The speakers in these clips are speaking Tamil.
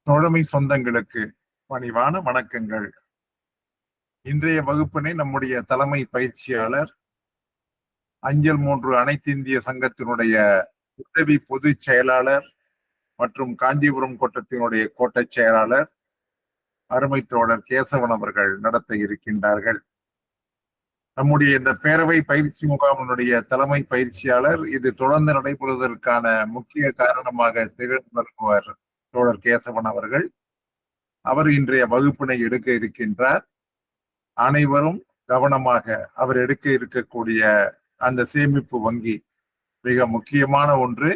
தோழமை சொந்தங்களுக்கு பணிவான வணக்கங்கள். இன்றைய வகுப்பினை நம்முடைய தலைமை பயிற்சியாளர், அஞ்சல் 3 அனைத்திந்திய சங்கத்தினுடைய உதவி பொதுச் செயலாளர் மற்றும் காஞ்சிபுரம் கோட்டத்தினுடைய கோட்டச் செயலாளர் அருமை தோழர் கேசவன் அவர்கள் நடத்த இருக்கின்றார்கள். நம்முடைய இந்த பேரவை பயிற்சி முகாமினுடைய தலைமை பயிற்சியாளர், இது தொடர்ந்து நடைபெறுவதற்கான முக்கிய காரணமாக திகழ்ந்து வருபவர் தோழர் கேசவன் அவர்கள். அவர் இன்றைய வகுப்பினை எடுக்க இருக்கின்றார். அனைவரும் கவனமாக அவர் எடுக்க இருக்கக்கூடிய அந்த சேமிப்பு வங்கி மிக முக்கியமான ஒன்று.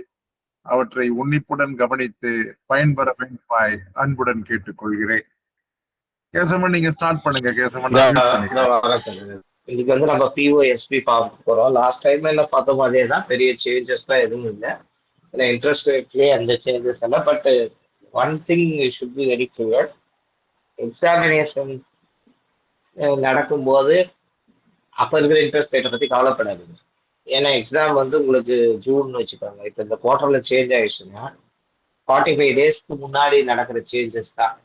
அவற்றை உன்னிப்புடன் கவனித்து பயன்பெற வேண்டுமாய் அன்புடன் கேட்டுக்கொள்கிறேன். கேசவன், நீங்க ஸ்டார்ட் பண்ணுங்க. கேசவன், இன்னைக்கு வந்து நம்ம பிஓஎஸ்பி பார்க்க போறோம். லாஸ்ட் டைம் என்ன பார்த்தோம் அதே தான், பெரிய சேஞ்சஸ் தான் எதுவும் இல்லை. இன்ட்ரெஸ்ட் ரேட்லயே அந்த சேஞ்சஸ் இல்லை. But one thing should be very clear, examination நடக்கும்போது அப்ப இருக்கிற இன்ட்ரெஸ்ட் ரேட்டை பத்தி கவலைப்படாதீங்க. ஏன்னா எக்ஸாம் வந்து உங்களுக்கு ஜூன் வச்சுக்கோங்க. இப்போ இந்த குவார்டர்ல சேஞ்ச் ஆயிடுச்சுன்னா 45 டேஸ்க்கு முன்னாடி நடக்கிற சேஞ்சஸ் தான்.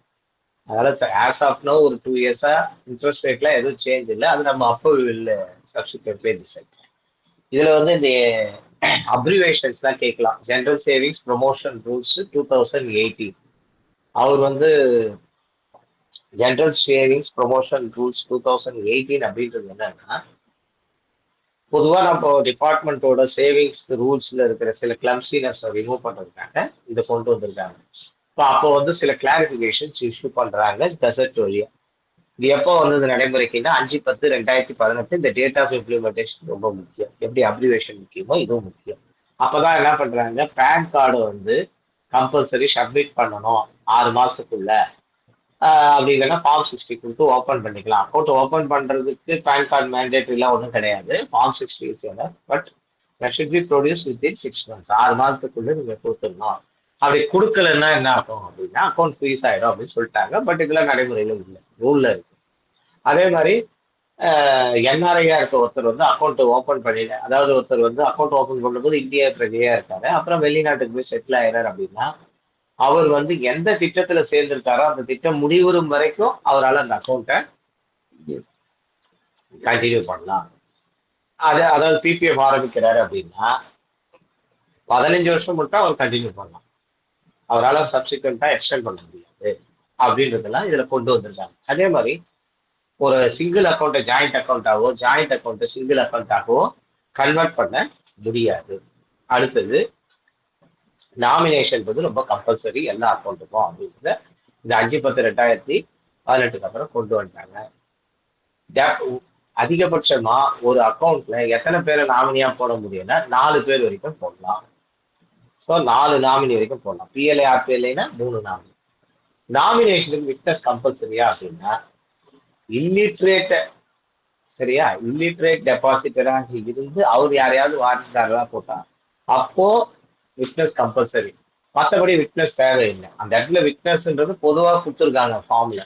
அதனால ஆஸ் ஆஃப் நோ ஒரு 2 இயர்ஸா இன்ட்ரெஸ்ட் ரேட்ல எதுவும் சேஞ்ச் இல்லை. அது நம்ம அப்போ இல்லை சப்ஸ்டிட்யூட்ல டிசைட். இதுல வந்து இந்த அப்ரிவேஷன்ஸ் தான் கேட்கலாம். General savings promotion rules 2018. அவர் வந்து ஜெனரல் சேவிங்ஸ் ப்ரொமோஷன் ரூல்ஸ் 2018 அப்படின்றது என்னன்னா, பொதுவா நம்ம டிபார்ட்மெண்ட்டோட சேவிங்ஸ் ரூல்ஸ்ல இருக்கிற சில கிளம்சினஸ் ரிமூவ் பண்றதுக்காக இதை கொண்டு வந்திருக்காங்க. அப்போ வந்து சில கிளாரிபிகேஷன்ஸ் இஷ்யூ பண்றாங்க கசட் வழியா. இது எப்போ வந்தது நடைமுறைக்குன்னா 5/10/2018. இந்த டேட் ஆஃப் இம்ப்ளிமெண்டேஷன் ரொம்ப முக்கியம். எப்படி அப்ரிவேஷன் முக்கியமோ இதுவும் முக்கியம். அப்பதான் என்ன பண்றாங்க, பேன் கார்டு வந்து கம்பல்சரி சப்மிட் பண்ணணும் 6 மாசத்துக்குள்ள. அப்படி இல்லைன்னா ஃபார்ம் 60 கொடுத்து ஓப்பன் பண்ணிக்கலாம். அக்கௌண்ட் ஓப்பன் பண்றதுக்கு பேன் கார்டு மேண்டேட்டரிலாம் ஒன்றும் கிடையாது. Form 60 is enough. But should be produce within 6 months. 6 மாதத்துக்குள்ள நீங்க கொடுத்துடணும். அப்படி கொடுக்கலன்னா என்ன ஆகும் அப்படின்னா அக்கௌண்ட் ஃப்ரீஸ் ஆயிடும் அப்படின்னு சொல்லிட்டாங்க. பட் இதெல்லாம் நடைமுறையில இல்லை, ரூல்ல இருக்கு. அதே மாதிரி என்ஆர்ஐயா இருக்க ஒருத்தர் வந்து அக்கௌண்ட் ஓப்பன் பண்ணிட, அதாவது ஒருத்தர் வந்து அக்கௌண்ட் ஓப்பன் பண்ணும்போது இந்திய பிரஜையா இருக்காரு, அப்புறம் வெளிநாட்டுக்கு போய் செட்டில் ஆயிறாரு அப்படின்னா அவர் வந்து எந்த திட்டத்துல சேர்ந்திருக்காரோ அந்த திட்டம் முடிவுறும் வரைக்கும் அவரால் அந்த அக்கௌண்ட்டை கண்டினியூ பண்ணலாம். அதாவது பிபிஎஃப் ஆரம்பிக்கிறாரு அப்படின்னா 15 வருஷம் மட்டும் அவர் கண்டினியூ பண்ணலாம். அவரால் சப்சிக்வெண்டா எக்ஸ்டெண்ட் பண்ண முடியாது அப்படின்றதெல்லாம் இதுல கொண்டு வந்திருக்காங்க. அதே மாதிரி ஒரு சிங்கிள் அக்கௌண்ட்டை ஜாயிண்ட் அக்கௌண்ட்டாகவோ ஜாயிண்ட் அக்கௌண்ட்டை சிங்கிள் அக்கௌண்ட்டாகவோ கன்வெர்ட் பண்ண முடியாது. அடுத்தது நாமினேஷன் வந்து ரொம்ப கம்பல்சரி எல்லா அக்கௌண்ட்டுக்கும் அப்படின்றத இந்த 5/10/2018 அப்புறம் கொண்டு வந்துட்டாங்க. அதிகபட்சமா ஒரு அக்கௌண்ட்ல எத்தனை பேரை நாமினியா போட முடியும்னா 4 பேர் வரைக்கும் போடலாம். ஸோ 4 நாமினி வரைக்கும் போடலாம். பிஎல்ஏ ஆர்பிஎல்ஏனா 3 நாமினி. நாமினேஷனுக்கு விட்னஸ் கம்பல்சரியா அப்படின்னா இல்லிட்ரேட், சரியா, இல்லிட்ரேட் டெபாசிட்டராக இருந்து அவர் யாரையாவது வாரிசுதாரா போட்டா அப்போ விட்னஸ் கம்பல்சரி. மற்றபடி விட்னஸ் தேவையில்லை. அந்த இடத்துல விட்னஸ்ன்றது பொதுவாக கொடுத்துருக்காங்க ஃபார்ம்ல.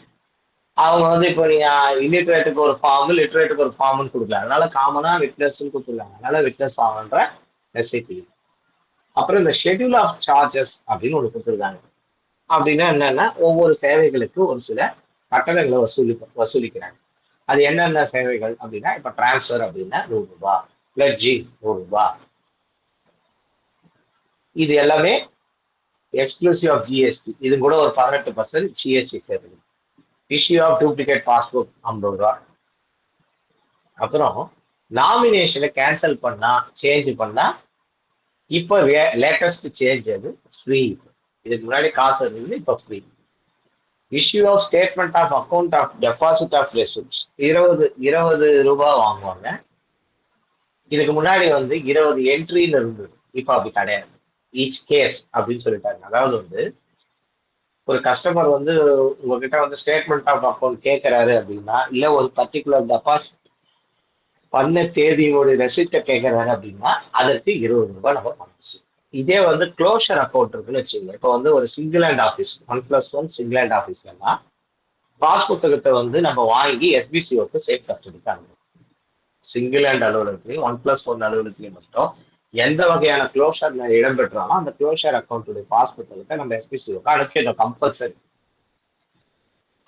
அவங்க வந்து இப்போ நீங்க இல்லிட்ரேட்டுக்கு ஒரு ஃபார்ம், லிட்ரேட்டுக்கு ஒரு ஃபார்ம்னு கொடுக்கல. அதனால காமனா விட்னஸ்ன்னு கொடுத்துருக்காங்க. அதனால விட்னஸ் ஃபார்ம்ன்ற நெசசிட்டி. அப்புறம் இந்த ஷெட்யூல் ஆஃப் சார்ஜஸ் அப்படின்னு ஒன்று கொடுத்துருக்காங்க. அப்படின்னா என்னன்னா ஒவ்வொரு சேவைகளுக்கு ஒரு சில கட்டணங்களை வசூலிக்கிறாங்க. அது என்னென்ன சேவைகள் அப்படின்னா, இப்ப டிரான்ஸ்ஃபர் அப்படின்னா 100 ரூபாய், பிளட்ஜி 100 ரூபாய். இது எல்லாமே எக்ஸ்க்ளூசிவ் ஆஃப் ஜிஎஸ்டி. இது கூட ஒரு 18% ஜிஎஸ்டி சேருது. இஷ்யூ ஆஃப் டூப்ளிகேட் பாஸ்போர்ட் 50 ரூபாய். அப்புறம் நாமினேஷனை கேன்சல் பண்ணா, சேஞ்ச் பண்ணா, இப்போ லேட்டஸ்ட் சேஞ்ச் அது ஃப்ரீ. இதுக்கு முன்னாடி காசு இருந்தது, இப்போ free. Issue of statement of account of deposit of receipts 20 ரூபாய் வாங்குவாங்க. இதுக்கு முன்னாடி வந்து 20 என்ட்ரின்னு இருந்தது, இப்போ அப்படி கிடையாது. ஈச் கேஸ் அப்படின்னு சொல்லிட்டாங்க. அதாவது வந்து ஒரு கஸ்டமர் வந்து உங்ககிட்ட வந்து ஸ்டேட்மெண்ட் ஆஃப் அக்கௌண்ட் கேட்கிறாரு அப்படின்னா, இல்ல ஒரு பர்டிகுலர் டெபாசிட் பண்ண தேதியோட ரெசிப்டை கேட்கிறாரு அப்படின்னா அதற்கு 20 ரூபாய் நம்ம பண்ணுச்சு. இதே வந்து க்ளோஷர் அக்கௌண்ட் இருக்குன்னு வச்சுக்கோங்க. இப்போ வந்து ஒரு single hand office 1+1 single hand ஆஃபீஸ்லாம் பாஸ்புத்தகத்தை வந்து நம்ம வாங்கி எஸ்பிசிஓக்கு சேஃப் கஸ்டடிக்காங்க. சிங்கிள் ஹேண்ட் அலுவலகத்திலையும் 1+1 அலுவலகத்திலையும் மட்டும் எந்த வகையான க்ளோஷர் இடம்பெற்றாலும் அந்த க்ளோஷர் அக்கௌண்ட்டுடைய பாஸ்புத்தகத்தை நம்ம எஸ்பிசிஓக்கு அனுப்பிச்சிடணும் கம்பல்சரி.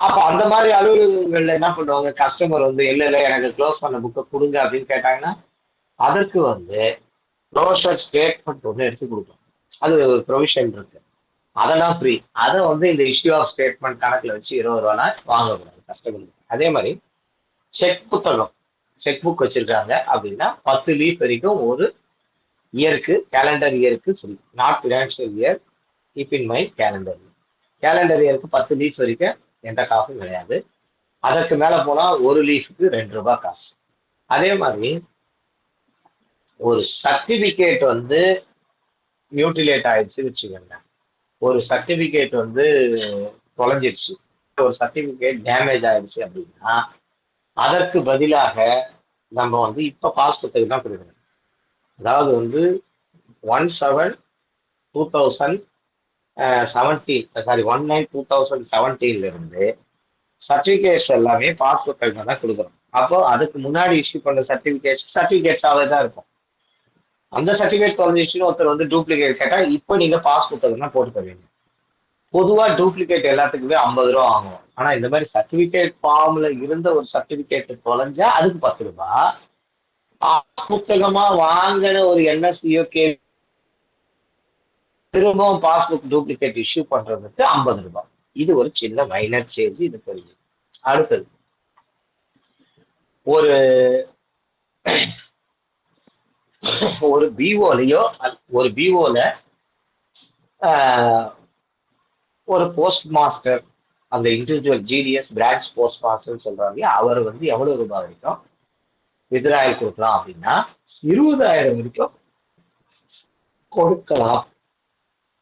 அப்ப அந்த மாதிரி அலுவலகங்கள்ல என்ன பண்ணுவாங்க, கஸ்டமர் வந்து இல்ல எனக்கு க்ளோஸ் பண்ண புக்கை கொடுங்க அப்படின்னு கேட்டாங்கன்னா அதற்கு வந்து க்ளோஷர் ஸ்டேட்மெண்ட் ஒன்று எடுத்து கொடுக்கும். அது ஒரு ப்ரொவிஷன் இருக்கு, அதெல்லாம் ஃப்ரீ. அதை வந்து இந்த இஷ்யூ ஆஃப் ஸ்டேட்மெண்ட் கணக்குல வச்சு 20 ரூபானா வாங்கக்கூடாது கஸ்டமருக்கு. அதே மாதிரி செக் புத்தகம், செக் புக் வச்சிருக்காங்க அப்படின்னா 10 லீஃப் வரைக்கும் ஒரு இயருக்கு, கேலண்டர் இயருக்கு சொல்லி, not financial year, keep in mind calendar year. Calendar இயருக்கு 10 லீஃப் வரைக்கும் எந்த காசும் கிடையாது. அதற்கு மேல போனா ஒரு லீஃபுக்கு 2 ரூபாய் காசு. அதே மாதிரி ஒரு சர்டிபிகேட் வந்து மியூட்டிலேட் ஆயிடுச்சு வச்சுக்கோங்க, ஒரு சர்டிபிகேட் வந்து தொலைஞ்சிருச்சு, ஒரு சர்டிபிகேட் டேமேஜ் ஆயிடுச்சு அப்படின்னா அதற்கு பதிலாக நம்ம வந்து இப்ப பாஸ் புத்தகம் தான் கொடுக்கணும். அதாவது வந்து 19/2017 இருந்து சர்டிபிகேட்ஸ் எல்லாமே பாஸ் புத்தகம் தான் கொடுக்குறோம். அப்போ அதுக்கு முன்னாடி இஷ்யூ பண்ண சர்டிபிகேட்ஸாவே தான் இருக்கும். அந்த சர்டிபிகேட் தொலைஞ்சிச்சுன்னு ஒருத்தர் வந்து டூப்ளிகேட் கேட்டா இப்போ நீங்க பாஸ் புத்தகம் தான் போட்டு தருவீங்க. பொதுவா டூப்ளிகேட் எல்லாத்துக்குமே 50 ரூபா ஆகும். ஆனா இந்த மாதிரி சர்டிபிகேட் ஃபார்ம்ல இருந்த ஒரு சர்டிபிகேட் தொலைஞ்சா அதுக்கு 10 ரூபாய். புத்தகமா வாங்கின ஒரு என்எஸ்சியோ திரும்பவும் பாஸ்புக் டூப்ளிகேட் இஷ்யூ பண்றதுக்கு 50 ரூபாய். இது ஒரு சின்ன மைனர் சேஞ்ச். இது தெரியும். அடுத்தது ஒரு பிஓலயோ ஒரு பிஓல ஒரு போஸ்ட் மாஸ்டர், அந்த individual GDS branch post master சொல்றாங்க, அவர் வந்து எவ்வளவு ரூபாய் வரைக்கும் வித்ராயல் கொடுக்கலாம் அப்படின்னா 20,000 வரைக்கும் கொடுக்கலாம்.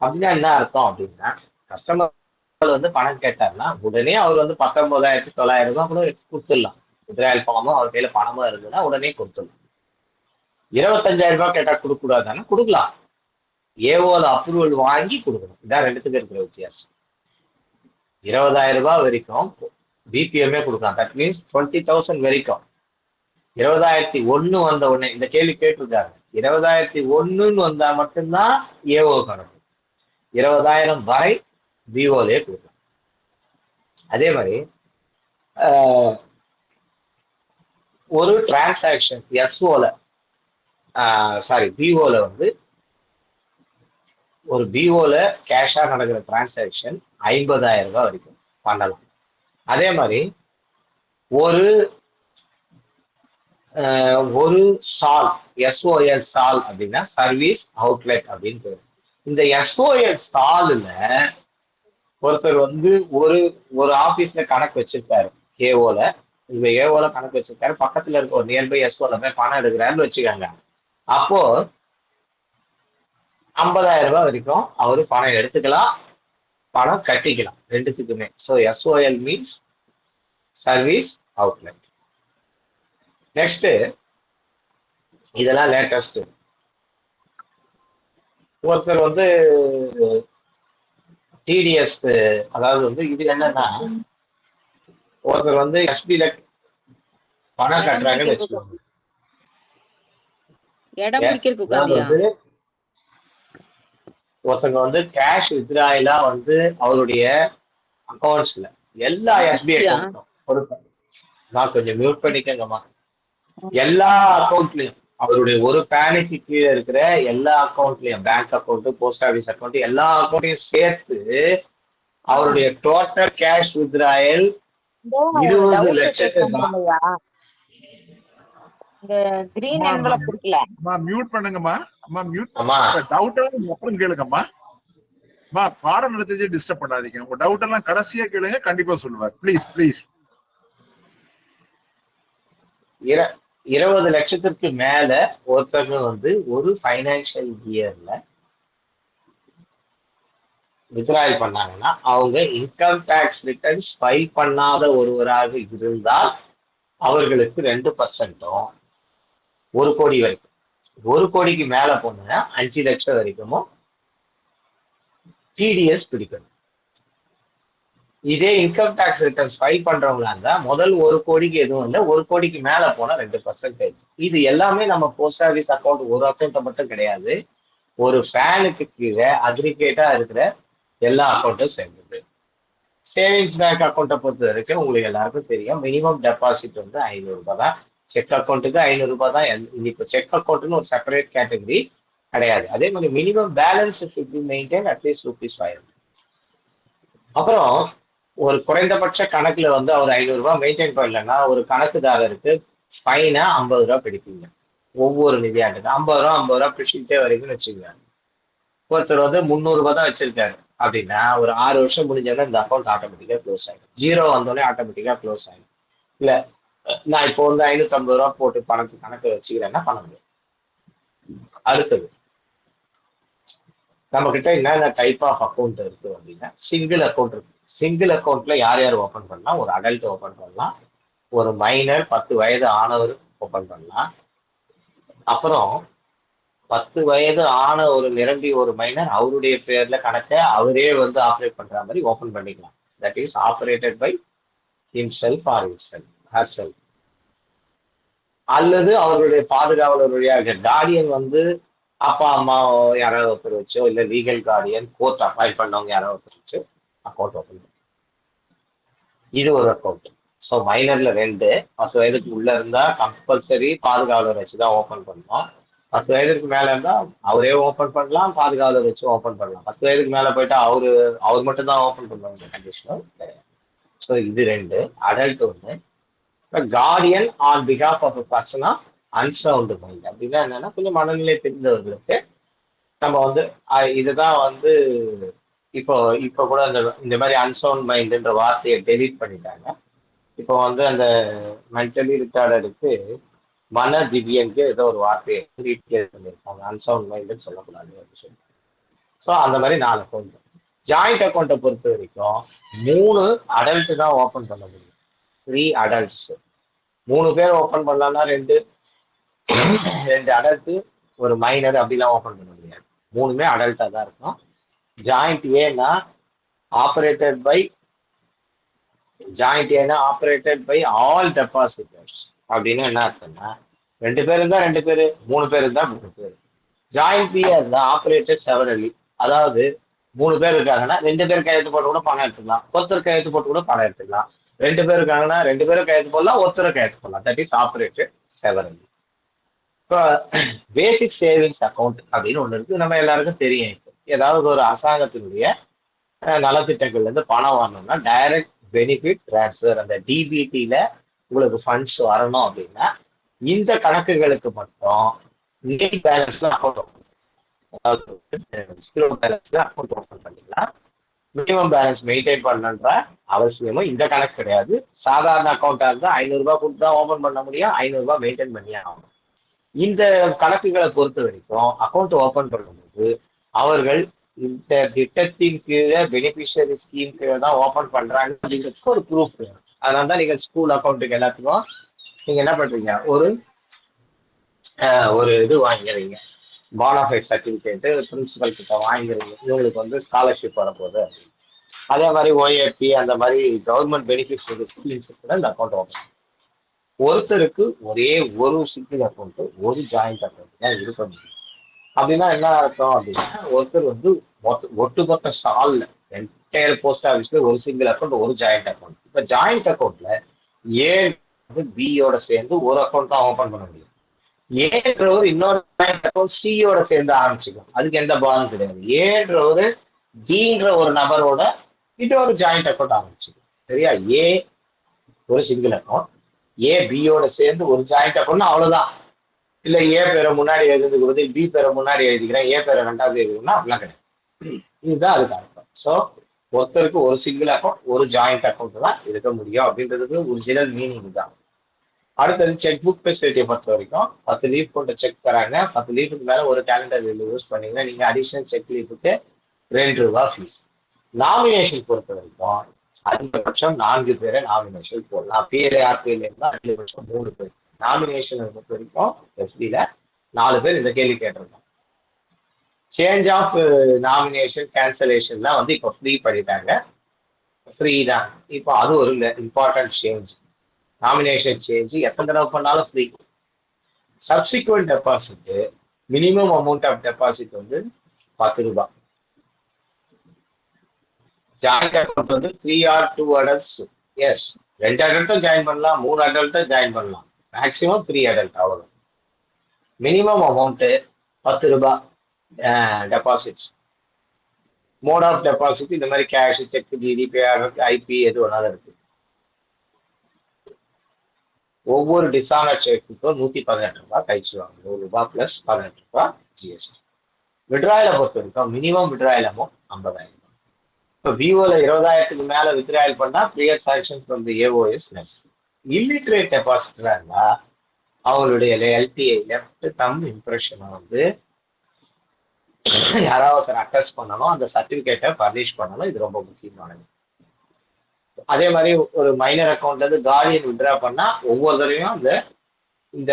அப்படின்னா என்ன அர்த்தம் அப்படின்னா, கஸ்டமர் வந்து பணம் கேட்டாருன்னா உடனே அவர் வந்து 19,900 ரூபாய் கூட கொடுத்துடலாம். வித்ராயல் பணமும் அவர் கையில பணமும் இருந்ததுன்னா உடனே கொடுத்துடலாம். 25,000 ரூபாய் கேட்டா கொடுக்க கூடாதுன்னா கொடுக்கலாம். ஏஓல அப்ரூவல் வாங்கி கொடுக்கணும். இதான் ரெண்டுத்துக்கு இருக்கிற வித்தியாசம். 20,000 ரூபாய் வரைக்கும் பிபிஎம்ஏ கொடுக்கலாம். தட் மீன்ஸ் 20,000 வரைக்கும். 20,001 வந்த உடனே இந்த கேள்வி கேட்டிருக்காங்க. 20,001 வந்தா மட்டும்தான் ஏஓ கணக்கு. 20,000 வரை பிஓலே கொடுக்கலாம். அதே மாதிரி ஒரு டிரான்சாக்ஷன் எஸ்ஓல பிஓல வந்து ஒரு பிஓல கேஷா நடக்கிற டிரான்சாக்ஷன் 50,000 ரூபாய் வரைக்கும் பண்ணலாம். அதே மாதிரி ஒரு சால், எஸ்ஓஎல் சால் அப்படின்னா சர்வீஸ் அவுட்லெட் அப்படின்னு பேரு. இந்த எஸ்ஓஎல் சால்ல ஒருத்தர் வந்து ஒரு ஆபீஸ்ல கணக்கு வச்சிருக்காரு, ஏஓல. இந்த ஏஓல கணக்கு வச்சிருக்காரு, பக்கத்துல இருக்க ஒரு நியர்பை எஸ்ஓல போய் பணம் எடுக்கிறாருன்னு வச்சுக்காங்க. அப்போ 50,000 ரூபாய் வரைக்கும் அவரு பணம் எடுத்துக்கலாம், பணம் கட்டிக்கலாம், ரெண்டுத்துக்குமே. So SOL means service outlet. Next, இதெல்லாம் லேட்டஸ்ட். ஒருத்தர் வந்து டிடிஎஸ், அதாவது வந்து இது என்னன்னா, ஒருத்தர் வந்து எஸ்பில பணம் கட்டுறாங்கன்னு வச்சுக்கோங்க. ஒருத்தங்க வந்து கேஷ் வித்ராயலா வந்து அவருடைய அக்கௌண்ட்ஸ்ல எல்லா எஸ்பிஐ அக்கௌண்ட்டும், நான் கொஞ்சம் மியூட் பண்ணிக்கங்கம்மா, எல்லா அக்கௌண்ட்லயும் அவருடைய ஒரு பேனுக்கு கீழே இருக்கிற எல்லா அக்கௌண்ட்லயும், bank account, post office account, எல்லா அக்கௌண்ட்டையும் சேர்த்து அவருடைய டோட்டல் கேஷ் வித்ராயல் 20 லட்சத்துக்கு. மியூட் பண்ணுங்கம்மா. டவுட் எல்லாம் அப்புறம் கேளுங்கம்மா. பாடம் நடத்தி டிஸ்டர்ப் பண்ணாதீங்க. உங்க டவுட் எல்லாம் கடைசியா கேளுங்க, கண்டிப்பா சொல்லுவார். Please please. 20 லட்சத்திற்கு மேல ஒருத்தவங்க வந்து ஒரு பைனான்சியல் இயர்ல வித்ராயல் பண்ணாங்கன்னா அவங்க இன்கம் டாக்ஸ் ரிட்டர்ன்ஸ் ஃபைல் பண்ணாத ஒருவராக இருந்தால் அவர்களுக்கு 2%, 1 கோடி வரைக்கும். 1 கோடிக்கு மேல போனா 5 லட்சம் வரைக்கும் டிடிஎஸ் பிடிக்கணும். இதே இன்கம் டாக்ஸ் ரிட்டர்ன்ஸ் ஃபைல் பண்றவங்களா இருந்தா முதல் 1 கோடிக்கு எதுவும் இல்லை, 1 கோடிக்கு மேல போனா 2%. இது எல்லாமே நம்ம போஸ்ட் ஆபீஸ் அக்கௌண்ட், ஒரு அக்கௌண்ட்டை மட்டும் கிடையாது, ஒரு ஃபேனுக்கு கீழே அக்ரிகேட்டா இருக்கிற எல்லா அக்கௌண்ட்டும் சேர்ந்தது. சேவிங்ஸ் பேங்க் அக்கௌண்ட்டை பொறுத்த வரைக்கும் உங்களுக்கு எல்லாருக்கும் தெரியும், மினிமம் டெபாசிட் வந்து 500 ரூபாய் தான். செக் அக்கௌண்ட்டுக்கு 500 ரூபாய் தான். இப்போ செக் அக்கௌண்ட்னு ஒரு செப்பரேட் கேட்டகரி கிடையாது. அதே மாதிரி minimum balance should be maintain at least ₹500. அப்புறம் ஒரு குறைந்தபட்ச கணக்குல வந்து அவர் 500 ரூபாய் மெயின்டைன் பண்ணலன்னா ஒரு கணக்குதாரருக்கு ஃபைனா 50 ரூபாய் பிடிப்பீங்க. ஒவ்வொரு நிதியாண்டுக்கு 50 ரூபாய் 50 ரூபாய் பிடிச்சிட்டே வரைக்கும்னு வச்சுக்கோங்க. ஒருத்தர் வந்து 300 ரூபாய் தான் வச்சிருக்காரு அப்படின்னா ஒரு 6 வருஷம் முடிஞ்சோன்னா இந்த அக்கௌண்ட் ஆட்டோமேட்டிக்கா க்ளோஸ் ஆயிடும். ஜீரோ வந்தோடனே ஆட்டோமேட்டிக்கா க்ளோஸ் ஆயிடும். இல்ல நான் இப்போ வந்து 550 ரூபாய் போட்டு கணக்கு வச்சுக்கிறேன்னா பண்ண முடியும். அடுத்தது நம்ம கிட்ட என்னென்ன டைப் ஆஃப் அக்கௌண்ட் இருக்கு அப்படின்னா சிங்கிள் அக்கௌண்ட் இருக்கு. சிங்கிள் அக்கௌண்ட்ல யார் யார் ஓபன் பண்ணலாம்? ஒரு அடல்ட் ஓபன் பண்ணலாம், ஒரு மைனர் 10 வயது ஆனவர் ஓபன் பண்ணலாம். அப்புறம் 10 வயது ஆன ஒரு நிரம்பி ஒரு மைனர் அவருடைய பேர்ல கணக்கை அவரே வந்து ஆப்ரேட் பண்ற மாதிரி ஓபன் பண்ணிக்கலாம். That is operated by himself or herself. அல்லது அவர்களுடைய பாதுகாவலர் வழியாக கார்டியன் வந்து அப்பா அம்மா யாராவது ஒருத்தர் வச்சோ இல்ல லீகல் கார்டியன் கோர்ட் அப்பாயிண்ட் பண்ணவங்க யாராவது ஒருத்தர் வச்சு அக்கௌண்ட் ஓபன் பண்ணும். இது ஒரு அக்கௌண்ட். ஸோ மைனர்ல 2, 10 வயதுக்கு உள்ள இருந்தா கம்பல்சரி பாதுகாவலர் வச்சுதான் ஓபன் பண்ணணும். 10 வயதுக்கு மேல இருந்தா அவரே ஓபன் பண்ணலாம், பாதுகாவலர் வச்சு ஓபன் பண்ணலாம். 10 வயதுக்கு மேல போயிட்டா அவர் மட்டும் தான் ஓபன் பண்ணுவாங்க கண்டிஷனல். ஸோ இது 2 அடல்ட். ஒன்று guardian on behalf of person of unsound mind. அப்படின்னா என்னன்னா கொஞ்சம் மனநிலை தெரிந்தவர்களுக்கு நம்ம வந்து இதுதான் வந்து இப்போ கூட இந்த மாதிரி அன்சவுண்ட் மைண்ட்ன்ற வார்த்தையை டெலீட் பண்ணிட்டாங்க. இப்போ வந்து அந்த மென்டலி ரிட்டார்டருக்கு மன திவ்யனுக்கு ஏதோ ஒரு வார்த்தையை ரீப்ளேஸ் பண்ணியிருக்காங்க, அன்சவுண்ட் மைண்டுன்னு சொல்லக்கூடாது அப்படின்னு சொல்லி. ஸோ அந்த மாதிரி 4 அக்கௌண்ட். ஜாயிண்ட் அக்கௌண்ட்டை பொறுத்த வரைக்கும் 3 அடல்ட் தான் ஓப்பன் பண்ண முடியும். 3 அடல்ட்ஸ். 3 பேர் ஓப்பன் பண்ணலாம்னா 2 அடல்ட் ஒரு மைனர் அப்படிலாம் ஓப்பன் பண்ண முடியாது. 3மே அடல்ட்டா தான் இருக்கும். ஜாயிண்ட் ஏன்னா ஆபரேட்டட் பை ஆல் டெபாசிட்டர்ஸ். அப்படின்னு என்ன அர்த்தம்னா 2 பேர் இருந்தா 2 பேரு, 3 பேர் இருந்தா 3 பேர். ஜாயிண்ட் பி இருந்தா ஆபரேட்டட் செவரலி. அதாவது 3 பேர் இருக்காங்கன்னா 2 பேர் கையெழுத்து போட்டு கூட பணம் எடுத்துக்கலாம், ஒருத்தர் கையெழுத்து போட்டு கூட பணம் எடுத்துக்கலாம். 2 பேர் இருக்காங்கன்னா 2 பேரும் கையெழுத்து போடலாம், ஒருத்தர் கையெழுத்து போடலாம். That is operated severally. இப்போ பேசிக் சேவிங்ஸ் அக்கௌண்ட் அப்படின்னு ஒண்ணு இருக்கு, நம்ம எல்லாருக்கும் தெரியும். இப்போ ஏதாவது ஒரு அரசாங்கத்தினுடைய நலத்திட்டங்கள்ல இருந்து பணம் வரணும்னா டைரக்ட் பெனிஃபிட் டிரான்ஸ்ஃபர், அந்த டிபிடில உங்களுக்கு ஃபண்ட்ஸ் வரணும் அப்படின்னா இந்த கணக்குகளுக்கு மட்டும் நில் பேலன்ஸ்ல அக்கௌண்ட் ஓப்பன், அதாவது ஜீரோ பேலன்ஸ்ல அக்கௌண்ட் ஓப்பன் பண்ணிக்கலாம். மினிமம் பேலன்ஸ் மெயின்டைன் பண்ணன்ற அவசியமும் இந்த கணக்கு கிடையாது. சாதாரண அக்கௌண்டா இருந்தா 500 ரூபாய் கொடுத்து தான் ஓபன் பண்ண முடியும், 500 ரூபாய் மெயின்டைன் பண்ணியே ஆகணும். இந்த கணக்குகளை பொறுத்த வரைக்கும் அக்கௌண்ட் ஓபன் பண்ணும்போது அவர்கள் இந்த திட்டத்தின் கீழே பெனிஃபிஷியரி ஸ்கீம் கீழே தான் ஓபன் பண்றாங்க அப்படிங்கிறதுக்கு ஒரு ப்ரூஃப் வேணும். அதனால தான் நீங்க ஸ்கூல் அக்கௌண்ட்டுக்கு எல்லாத்துக்கும் நீங்க என்ன பண்றீங்க, ஒரு இது வாங்கிறீங்க, பானாஃபைட் சர்டிபிகேட் பிரின்சிபல் கிட்ட வாங்கிறீங்க, இவங்களுக்கு வந்து ஸ்காலர்ஷிப் வரப்போகுது. அதே மாதிரி ஓஏபி அந்த மாதிரி கவர்மெண்ட் பெனிஃபிஷியரி ஸ்கீம்ஸ் கூட இந்த அக்கௌண்ட் ஓப்பன். ஒருத்தருக்கு ஒரே ஒரு சிங்கிள் அக்கௌண்ட், ஒரு ஜாயிண்ட் அக்கௌண்ட் தான் இருக்க முடியும். அப்படின்னா என்ன அர்த்தம் அப்படின்னா ஒருத்தர் வந்து ஒட்டுமொத்த ஸ்டால்ல என்டையர் போஸ்ட் ஆஃபீஸ்ல ஒரு சிங்கிள் அக்கௌண்ட், ஒரு ஜாயிண்ட் அக்கௌண்ட். இப்ப ஜாயிண்ட் அக்கௌண்ட்ல ஏ வந்து பியோட சேர்ந்து ஒரு அக்கௌண்ட் தான் ஓபன் பண்ண முடியும். ஏன்றவர் இன்னொரு ஜாயிண்ட் அக்கௌண்ட் சியோட சேர்ந்து ஆரம்பிச்சுக்கும், அதுக்கு எந்த பாலும் கிடையாது. ஏன்றவர் டின்ற ஒரு நபரோட இன்னொரு ஜாயிண்ட் அக்கௌண்ட் ஆரம்பிச்சுக்கும். சரியா? ஏ ஒரு சிங்கிள் அக்கௌண்ட், ஏ பியோட சேர்ந்து ஒரு ஜாயிண்ட் அக்கௌண்ட், அவ்வளவுதான். இல்ல ஏ பேரை முன்னாடி எழுதுறது, பி பேரை முன்னாடி எழுதிக்கிறேன், ஏ பேரை 2வது எழுதுனா அப்படிலாம் கிடையாது. இதுதான் அதுக்கு அர்த்தம். ஸோ ஒருத்தருக்கு ஒரு சிங்கிள் அக்கௌண்ட், ஒரு ஜாயிண்ட் அக்கௌண்ட் தான் இருக்க முடியும் அப்படின்றதுக்கு ஒரிஜினல் மீனிங் தான். அடுத்தது செக் புக் ஃபெசிலிட்டியை பொறுத்த வரைக்கும் 10 லீவ் போட்டு செக் தராங்க. 10 லீவுக்கு மேல ஒரு கேலண்டர் யூஸ் பண்ணீங்கன்னா நீங்க அடிஷனல் செக் லீவுக்கு ₹2 ஃபீஸ். நாமினேஷன் பொறுத்த வரைக்கும் அதிகபட்சம் 4 பேரை நாமினேஷன் போடலாம். பிஎல்ஏ ஆர்பிஎல் இருந்தால் அதிகபட்சம் 3 பேர். நாமினேஷன் பொறுத்த வரைக்கும் எஸ்பியில 4 பேர் இந்த கேள்வி கேட்டிருக்கோம். சேஞ்ச் ஆஃப் நாமினேஷன் கேன்சலேஷன்லாம் வந்து இப்போ ஃப்ரீ பண்ணிட்டாங்க, ஃப்ரீ தான். இப்போ அது ஒரு இம்பார்ட்டன்ட் சேஞ்ச். நாமினேஷன் சேஞ்ச் எத்தனை தடவை பண்ணாலும் free. Subsequent deposit minimum amount of deposit வந்து ₹10. ஜாயிண்ட் அக்கௌண்ட் வந்து 3 or 2 adults. Yes, 2 adults join பண்ணலாம், 3 adults ஜாயின் பண்ணலாம். மேக்ஸிமம் 3 adults அவ்வளவு. மினிமம் அமௌண்ட் 10 ரூபாய் டெபாசிட்ஸ். மோட் ஆஃப் டெபாசிட் இந்த மாதிரி கேஷ், செக், டிடி, ஐபி எது வேணாலும் இருக்கு. ஒவ்வொரு டிசானர் செக்குக்கும் 118 ரூபாய் கழிச்சுவாங்க. 100 ரூபாய் பிளஸ் 18 ரூபாய் ஜிஎஸ்டி. விட்ராயலை பொறுத்த வரைக்கும் மினிமம் விட்ராயல் அமௌண்ட் 50,000. இப்போ விவோல 20,000க்கு மேல வித்ராயல் பண்ணா prior sanction from the AOS less. Illiterate டெபாசிட்டரா இருந்தா அவங்களுடைய எல்டிஐ லெஃப்ட் தம் இம்ப்ரெஷனை வந்து யாராவது ஒருத்தர் அட்டஸ்ட் பண்ணணும், அந்த சர்டிபிகேட்டை பப்ளிஷ் பண்ணணும். இது ரொம்ப முக்கியமானது. அதே மாதிரி ஒரு மைனர் அக்கௌண்ட்ல இருந்து கார்டியன் வித்ரா பண்ணா ஒவ்வொரு தடவையும் இந்த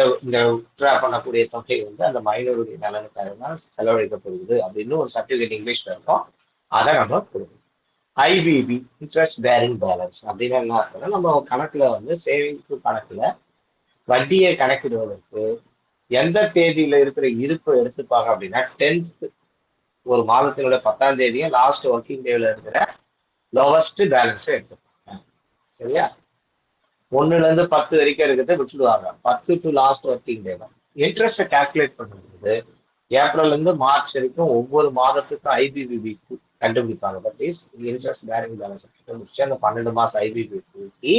வித்ரா பண்ணக்கூடிய தொகை வந்து அந்த மைனருடைய நலனுக்காக தான் செலவழிக்கப்படுகிறது அப்படின்னு ஒரு சர்டிபிகேட் இங்கிலீஷ்ல இருக்கும். அதை நம்ம கொடுக்கணும். ஐபிபி, இன்ட்ரெஸ்ட் பேரிங் பேலன்ஸ் அப்படின்னு என்ன இருக்குன்னா, நம்ம கணக்குல வந்து சேவிங்ஸ் கணக்குல வட்டியை கணக்கிடுவதற்கு எந்த தேதியில இருக்கிற இருப்பு எடுத்துப்பாங்க அப்படின்னா 10th ஒரு மாதத்தினுடைய 10ஆம் தேதியும் லாஸ்ட் ஒர்க்கிங் டேல இருக்கிற லோவஸ்ட் பேலன்ஸை எடுத்துப்பாங்க. சரியா? 1ல இருந்து 10 வரைக்கும் இருக்கிறத விட்டுடுவாங்க. 10 டு லாஸ்ட் ஒர்க்கிங் டே தான். இன்ட்ரெஸ்ட்டை கால்குலேட் பண்ணும்போது ஏப்ரல்ல இருந்து மார்ச் வரைக்கும் ஒவ்வொரு மாதத்துக்கும் ஐபிபிபி கண்டுபிடிப்பாங்க. But is interest bearing balance கண்டுபிடிச்சு அந்த 12 மாசம் ஐபிபி கூட்டி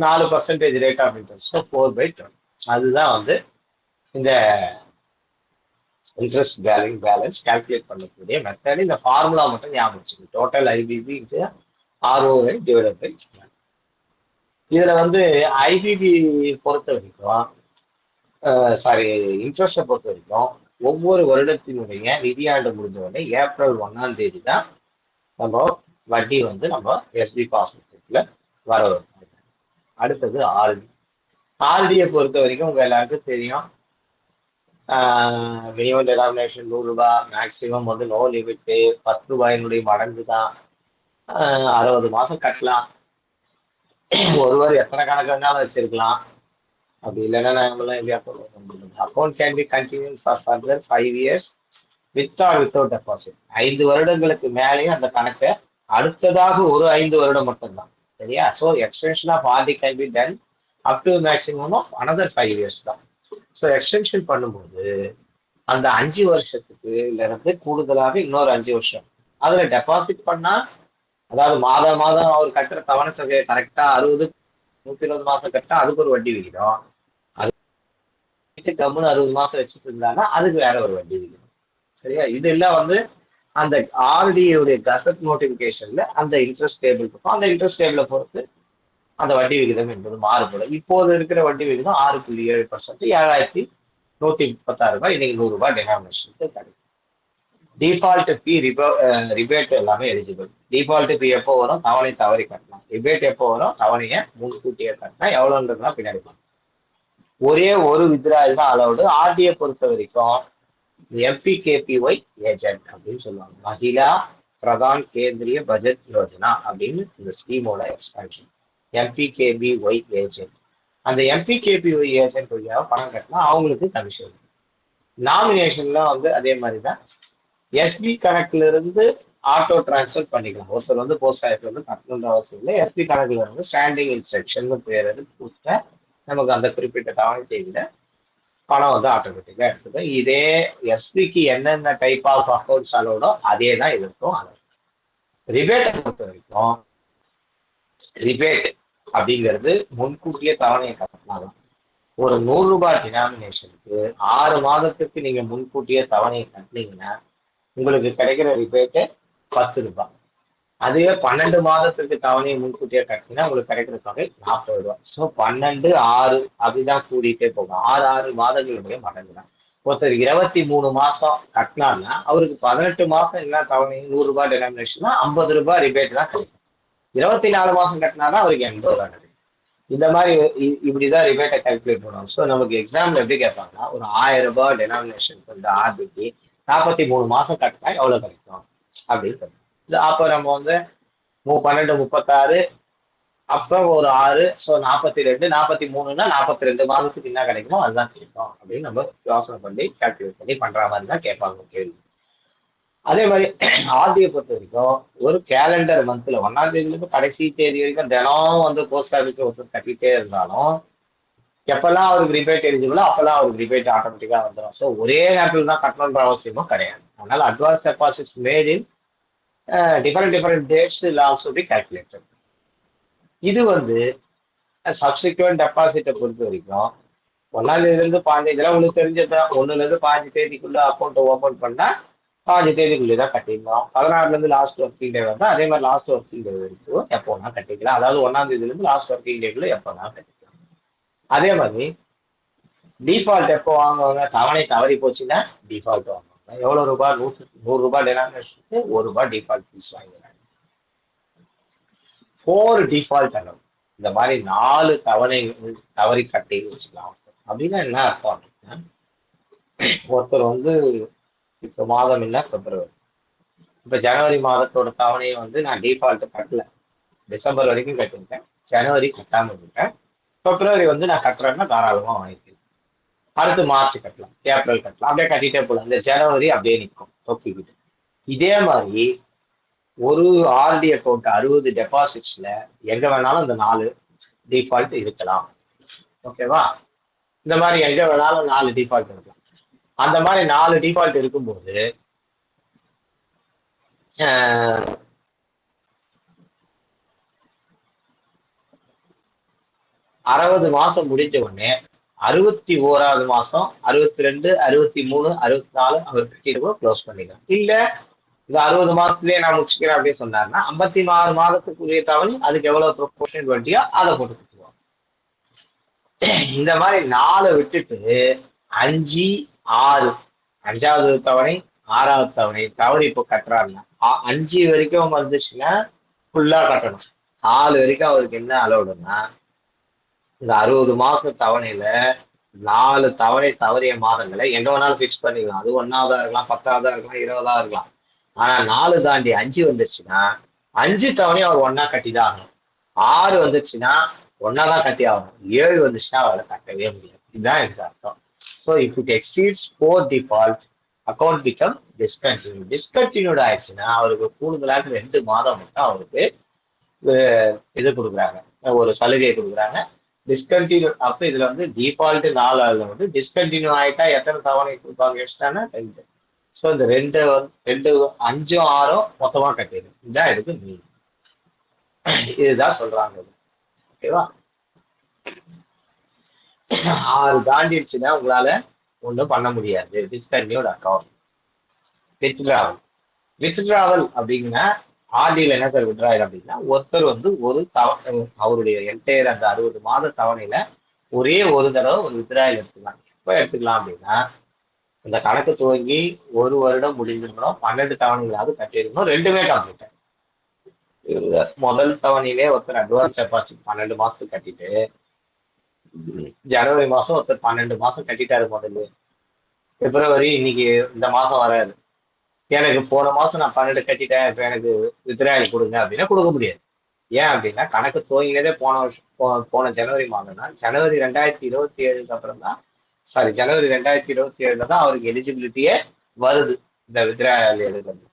4% ரேட் ஆஃப் இன்ட்ரெஸ்ட் 4/12. அதுதான் வந்து இந்த இன்ட்ரெஸ்ட் பேரிங் பேலன்ஸ் கால்குலேட் பண்ணக்கூடிய மெத்தட். இந்த ஃபார்முலா மட்டும் ஞாபகம் வச்சுக்கணும். Total IBP into ROI divided by. இதுல வந்து ஐபிபி பொறுத்த வரைக்கும் இன்ட்ரெஸ்ட்டை பொறுத்த வரைக்கும் ஒவ்வொரு வருடத்தினுடைய நிதியாண்டு முடிஞ்ச உடனே ஏப்ரல் 1ஆம் தேதி தான் நம்ம வட்டி வந்து நம்ம எஸ்பி பாஸ்புக்ல வர வைப்போம். அடுத்தது ஆர்டி. ஆர்டியை பொறுத்த வரைக்கும் உங்க எல்லாருக்கும் தெரியும், மினிமம் டெனாமினேஷன் 100 ரூபாய், மேக்சிமம் வந்து நோ லிமிட்டு, 10 ரூபாயினுடைய மடங்கு தான். 60 மாசம் கட்டலாம். ஒருவர் எத்தனை கணக்கு வேணாலும் வச்சிருக்கலாம். அப்படி இல்லைன்னா நம்மளாம் India account can be continue for further 5 years with or without deposit. 5 வருடங்களுக்கு மேலேயும் அந்த கணக்கை அடுத்ததாக ஒரு 5 வருடம் மட்டும்தான். சரியா? So extension of RD can be done up to maximum of another 5 years தான். ஸோ எக்ஸ்டென்ஷன் பண்ணும்போது அந்த 5 வருஷத்துக்கு இருந்து கூடுதலாக இன்னொரு 5 வருஷம் அதுல டெபாசிட் பண்ணா, அதாவது மாதம் அவர் கட்டுற தவணை தொகையை கரெக்டா 120 மாசம் கட்டா அதுக்கு ஒரு வட்டி விகிதம். அது கம்முன்னு 60 மாசம் வச்சுட்டு இருந்தாங்கன்னா அதுக்கு வேற ஒரு வட்டி விகிதம். சரியா? இதெல்லாம் வந்து அந்த ஆர்டியுடைய கசட் நோட்டிபிகேஷன்ல அந்த இன்ட்ரெஸ்ட் டேபிள் இருக்கும். அந்த இன்ட்ரெஸ்ட் டேபிளை பொறுத்து அந்த வட்டி விகிதம் என்பது மாறுபடும். இப்போது இருக்கிற வட்டி விகிதம் 6.7%, 7,136 ரூபாய். இன்னைக்கு 100 ரூபாய் டெனாமினேஷனுக்கு கிடைக்கும். டிஃபால்ட் பி ரிபேட் எல்லாமே எலிஜிபிள். டிஃபால்ட் பி எப்போ வரும்? தவணை தவறி கட்டலாம். ரிபேட் எப்போ வரும்? தவணையை முன்கூட்டியே கட்டினா எவ்வளோன்றதுலாம் பின்னாடி பார்க்கலாம். ஒரே ஒரு வித்ராயல் தான் அலௌடு. ஆர்டியை பொறுத்த வரைக்கும் எம்பிகேபிஒய் ஏஜென்ட் அப்படின்னு சொல்லுவாங்க. மகிழா பிரதான் கேந்திரிய பட்ஜெட் யோஜனா அப்படின்னு இந்த ஸ்கீமோட எக்ஸ்பான்ஷன். எம்பிகேபிஒய் ஏஜென்ட். அந்த எம்பிகேபிஒய் ஏஜென்ட் வழியாக பணம் கட்டினா அவங்களுக்கு கமிஷன். நாமினேஷன்ல வந்து அதே மாதிரி தான். எஸ்பி கணக்குல இருந்து ஆட்டோ டிரான்ஸ்ஃபர் பண்ணிக்கலாம். ஒருத்தர் வந்து போஸ்ட் ஆஃபீஸ்ல இருந்து கட்டணுன்ற அவசியம் இல்லை. எஸ்பி கணக்குல இருந்து ஸ்டாண்டிங் இன்ஸ்ட்ரக்ஷன் பேர் கொடுத்தா நமக்கு அந்த குறிப்பிட்ட தவணை தேதியில பணம் வந்து ஆட்டோமேட்டிக்கா எடுத்துக்கும். இதே எஸ்பிக்கு என்னென்ன டைப் ஆஃப் அக்கௌண்ட்ஸ் அலோடோ அதே தான் இருக்கும். ரிபேட்டை பொறுத்த வரைக்கும் ரிபேட் அப்படிங்கிறது முன்கூட்டியே தவணையை கட்டினாலும் ஒரு 100 ரூபாய் டினாமினேஷனுக்கு 6 மாதத்துக்கு நீங்க முன்கூட்டியே தவணையை கட்டினீங்கன்னா உங்களுக்கு கிடைக்கிற ரிபேட்டு 10 ரூபாய். அதுவே 12 மாதத்துக்கு தவணையை முன்கூட்டியே கட்டினா உங்களுக்கு கிடைக்கிற தொகை 40 ரூபாய். ஸோ 12, 6 அப்படிதான் கூடிட்டே போகும். 6 மாதங்களுடைய மடங்கு தான். ஒருத்தர் 23 மாசம் கட்டினார்னா அவருக்கு 18 மாசம் என்ன தவணை 100 ரூபாய் டெனாமினேஷன்னா 50 ரூபாய் ரிபேட் தான் கிடைக்கும். 24 மாசம் கட்டினார்னா அவருக்கு 80 ரூபாய் கிடைக்கும். இந்த மாதிரி இப்படிதான் ரிபேட்டை கால்குலேட் பண்ணுவாங்க. ஸோ நமக்கு எக்ஸாம்ல எப்படி கேட்பாங்கன்னா, ஒரு 1000 ரூபாய் டெனாமினேஷன் கொண்ட ஆர்டிக்கு 43 மாசம் கட்டினா எவ்வளவு கிடைக்கும் அப்படின்னு. அப்போ நம்ம வந்து 12, 36 அப்போ ஒரு 6, ஸோ 42, 43னா 42 மாதத்துக்கு என்ன கிடைக்குமோ அதுதான் கிடைக்கும் அப்படின்னு நம்ம யோசனை பண்ணி கால்குலேட் பண்ணி பண்ற மாதிரி தான் கேட்பாங்க கேள்வி. அதே மாதிரி ஆர்டியை பொறுத்த வரைக்கும் ஒரு கேலண்டர் மந்த்ல 1ஆம் தேதியில இருந்து கடைசி தேதி வரைக்கும் தினம் வந்து போஸ்ட் ஆஃபீஸ்ல ஒருத்தர் கட்டிட்டே இருந்தாலும் எப்பெல்லாம் அவருக்கு ரிபேட் எலிஜிபிளோ அப்பெல்லாம் அவருக்கு ரிபேட் ஆட்டோமேட்டிக்கா வந்துடும். ஸோ ஒரே நேரத்தில் தான் கட்டணுன்ற அவசியமும் கிடையாது. அதனால advance deposits made in different dates will also be calculated. இது வந்து சப்சிக்வெண்ட் டெபாசிட்டை பொறுத்த வரைக்கும் 1ஆம் தேதியில இருந்து 15 இதெல்லாம் உங்களுக்கு தெரிஞ்சதுதான். 1ல இருந்து 15 தேதிக்குள்ள அக்கௌண்ட் ஓபன் பண்ணா 15 தேதிக்குள்ளே தான் கட்டிடணும். 16ல இருந்து லாஸ்ட் ஒர்க்கிங் டே வந்தா அதே மாதிரி லாஸ்ட் ஒர்க்கிங் டே வரைக்கும் எப்போ வேணா கட்டிக்கலாம். அதாவது 1ஆம் தேதியில இருந்து லாஸ்ட் ஒர்க்கிங் டேக்குள்ள எப்போ வேணா கட்டிக்கலாம். அதே மாதிரி டிஃபால்ட் எப்போ வாங்குவாங்க? தவணை தவறி போச்சுன்னா டிஃபால்ட் வாங்குவாங்க. எவ்வளவு ரூபாய்? 100 ரூபாய் டெனாமினேஷனுக்கு ₹1 டிஃபால்ட் ஃபீஸ் வாங்குறாங்க. 4 டிஃபால்ட் அளவு. இந்த மாதிரி 4 தவணை தவறி கட்டி வச்சுக்கலாம். அப்படின்னா என்ன அர்த்தம் அப்படின்னா, ஒருத்தர் வந்து இப்ப மாதம் என்ன பிப்ரவரி, இப்ப ஜனவரி மாதத்தோட தவணையை வந்து நான் டிஃபால்ட் கட்டல, டிசம்பர் வரைக்கும் கட்டிருக்கேன், ஜனவரி கட்டாம இருக்கேன், பிப்ரவரி வந்து நான் கட்டுறேன்னா தாராளமா வாங்கிக்கிறேன். அடுத்து மார்ச் கட்டலாம், ஏப்ரல் கட்டலாம், அப்படியே கட்டிட்டே போகலாம். இந்த ஜனவரி அப்படியே நிற்கும் தொக்கிக்கிட்டு. இதே மாதிரி ஒரு ஆர்டி அக்கௌண்ட் 60 டெபாசிட்ஸ்ல எங்க வேணாலும் இந்த 4 டிஃபால்ட் இருக்கலாம். ஓகேவா? இந்த மாதிரி எங்க வேணாலும் 4 டிஃபால்ட் இருக்கலாம். அந்த மாதிரி 4 டிஃபால்ட் இருக்கும்போது 60 மாசம் முடிஞ்ச உடனே 61வது மாசம் 62, 63, 64 அவர் கட்டிடுவோம், க்ளோஸ் பண்ணிக்கலாம். இல்ல இந்த 60 மாசத்துலயே நான் முடிச்சுக்கிறேன் அப்படின்னு சொன்னாருன்னா 56 மாதத்துக்குரிய தவணை அதுக்கு எவ்வளவு ப்ரொபோர்ஷன் வட்டியோ அதை போட்டு கொடுத்துருவோம். இந்த மாதிரி 4 விட்டுட்டு 5, 6 5வது தவணை 6வது தவணை தவறு இப்போ கட்டுறாருன்னா 5 வரைக்கும் வந்துச்சுன்னா ஃபுல்லா கட்டணும். 4 வரைக்கும் அவருக்கு என்ன அலோடுன்னா இந்த 60 மாச தவணையில 4 தவணை தவறிய மாதங்களை எங்க வேணாலும் பிக்ஸ் பண்ணிக்கலாம். அது 1ஆவதா இருக்கலாம், 10ஆவதா இருக்கலாம், 20ஆ இருக்கலாம். ஆனா 4 தாண்டி 5 வந்துருச்சுன்னா 5 தவணையும் அவர் ஒன்னா கட்டி தான் ஆகணும். 6 வந்துருச்சுன்னா ஒன்னாதான் கட்டி ஆகணும். 7 வந்துச்சுன்னா அவரை கட்டவே முடியாது. இதுதான் எனக்கு அர்த்தம். So if it exceeds 4 default account become discontinue. Discontinued ஆயிடுச்சுன்னா அவருக்கு கூடுதலாக 2 மாதம் மட்டும் அவருக்கு இது கொடுக்குறாங்க, ஒரு சலுகை கொடுக்குறாங்க. டிஸ்கண்டினியூ அப்ப இதுல வந்து டிஃபால்ட் 4 வந்து டிஸ்கண்டினியூ ஆயிட்டா எத்தனை தவணை கொடுப்பாங்க எக்ஸ்ட்ரானா 2. ஸோ இந்த 2 5, 6 மொத்தமா கட்டிடும். இதுதான் இதுக்கு மீன். இதுதான் சொல்றாங்க. ஓகேவா? 6 தாண்டிடுச்சுன்னா உங்களால ஒன்றும் பண்ண முடியாது. Discontinued account. வித்ட்ராவல் அப்படிங்கன்னா ஆர்டியில் என்ன சார் வித்ட்ராயல் அப்படின்னா, ஒருத்தர் வந்து ஒரு அவருடைய என்டையர் அந்த 60 மாத தவணையில ஒரே ஒரு தடவை ஒரு வித்ட்ராயல் எடுத்துக்கலாம். எப்போ எடுத்துக்கலாம் அப்படின்னா, இந்த கணக்கு துவங்கி 1 வருடம் முடிஞ்சிருக்கணும், 12 தவணைகளாவது கட்டியிருக்கணும், 2மே கம்ப்ளீட். முதல் தவணையிலே ஒருத்தர் அட்வான்ஸ் டெபாசிட் 12 மாசத்துக்கு கட்டிட்டு, ஜனவரி மாசம் ஒருத்தர் 12 மாசம் கட்டிட்டாரு முதல்ல, பிப்ரவரி இன்னைக்கு இந்த மாசம் வராது, எனக்கு போன மாசம் நான் 12 கட்டிட்டேன், இப்ப எனக்கு வித்ட்ராயல் கொடுங்க அப்படின்னா கொடுக்க முடியாது. ஏன் அப்படின்னா கணக்கு துவங்கினதே போன ஜனவரி மாதம் தான். ஜனவரி 2027 அப்புறம் தான், ஜனவரி 2027 தான் அவருக்கு எலிஜிபிலிட்டியே வருது இந்த வித்ட்ராயல் எடுக்கிறது.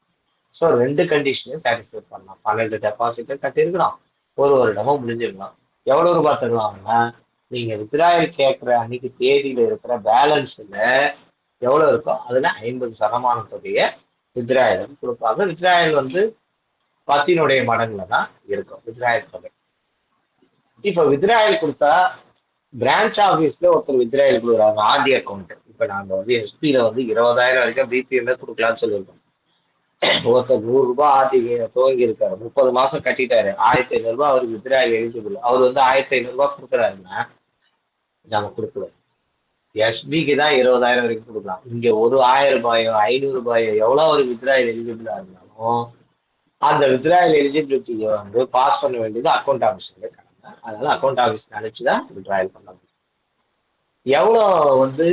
ஸோ 2 கண்டிஷனையும் சாட்டிஸ்ஃபை பண்ணலாம். 12 டெபாசிட் கட்டியிருக்கலாம், 1 வருடமும் முடிஞ்சிருக்கலாம். எவ்வளவு ரூபாய் தருவாங்கன்னா, நீங்க வித்ட்ராயல் கேட்கிற அன்னைக்கு தேதியில இருக்கிற பேலன்ஸ்ல எவ்வளவு இருக்கோ அதுல 50% தொகையை வித்ட்ராயல் கொடுப்பாங்க. வித்ட்ராயல் வந்து 10 மடங்குல தான் இருக்கும் வித்ட்ராயல் தொகை. இப்ப வித்ட்ராயல் கொடுத்தா பிரான்ச் ஆபீஸ்ல ஒருத்தர் வித்ட்ராயல் கொடுக்குறாங்க ஆர்டி அக்கௌண்ட். இப்ப நாங்க வந்து எஸ்பியில வந்து 20,000 வரைக்கும் பிபிஎம்ல கொடுக்கலாம்னு சொல்லியிருக்கோம். ஒருத்தர் 100 ரூபாய் ஆர்டி துவங்கி இருக்காரு, 30 மாசம் கட்டிட்டாரு, 1500 ரூபாய் அவருக்கு வித்ட்ராயல் எலிஜிபிள். அவர் வந்து 1500 ரூபாய் கொடுக்குறாருன்னா நம்ம கொடுக்கல. எஸ்பிக்கு தான் 20,000 வரைக்கும் கொடுக்கலாம். இங்க ஒரு 1000 ரூபாயோ 500 ரூபாயோ எவ்வளவு ஒரு வித்ட்ராயல் எலிஜிபிளா இருந்தாலும் அந்த வித்ட்ராயல் எலிஜிபிலிட்டியை வந்து பாஸ் பண்ண வேண்டியது அக்கௌண்ட் ஆஃபீஸ்ல இருக்காங்க. அதனால அக்கௌண்ட் ஆஃபீஸ் நினைச்சுதான் வித்ட்ராயல் பண்ண முடியும். எவ்வளவு வந்து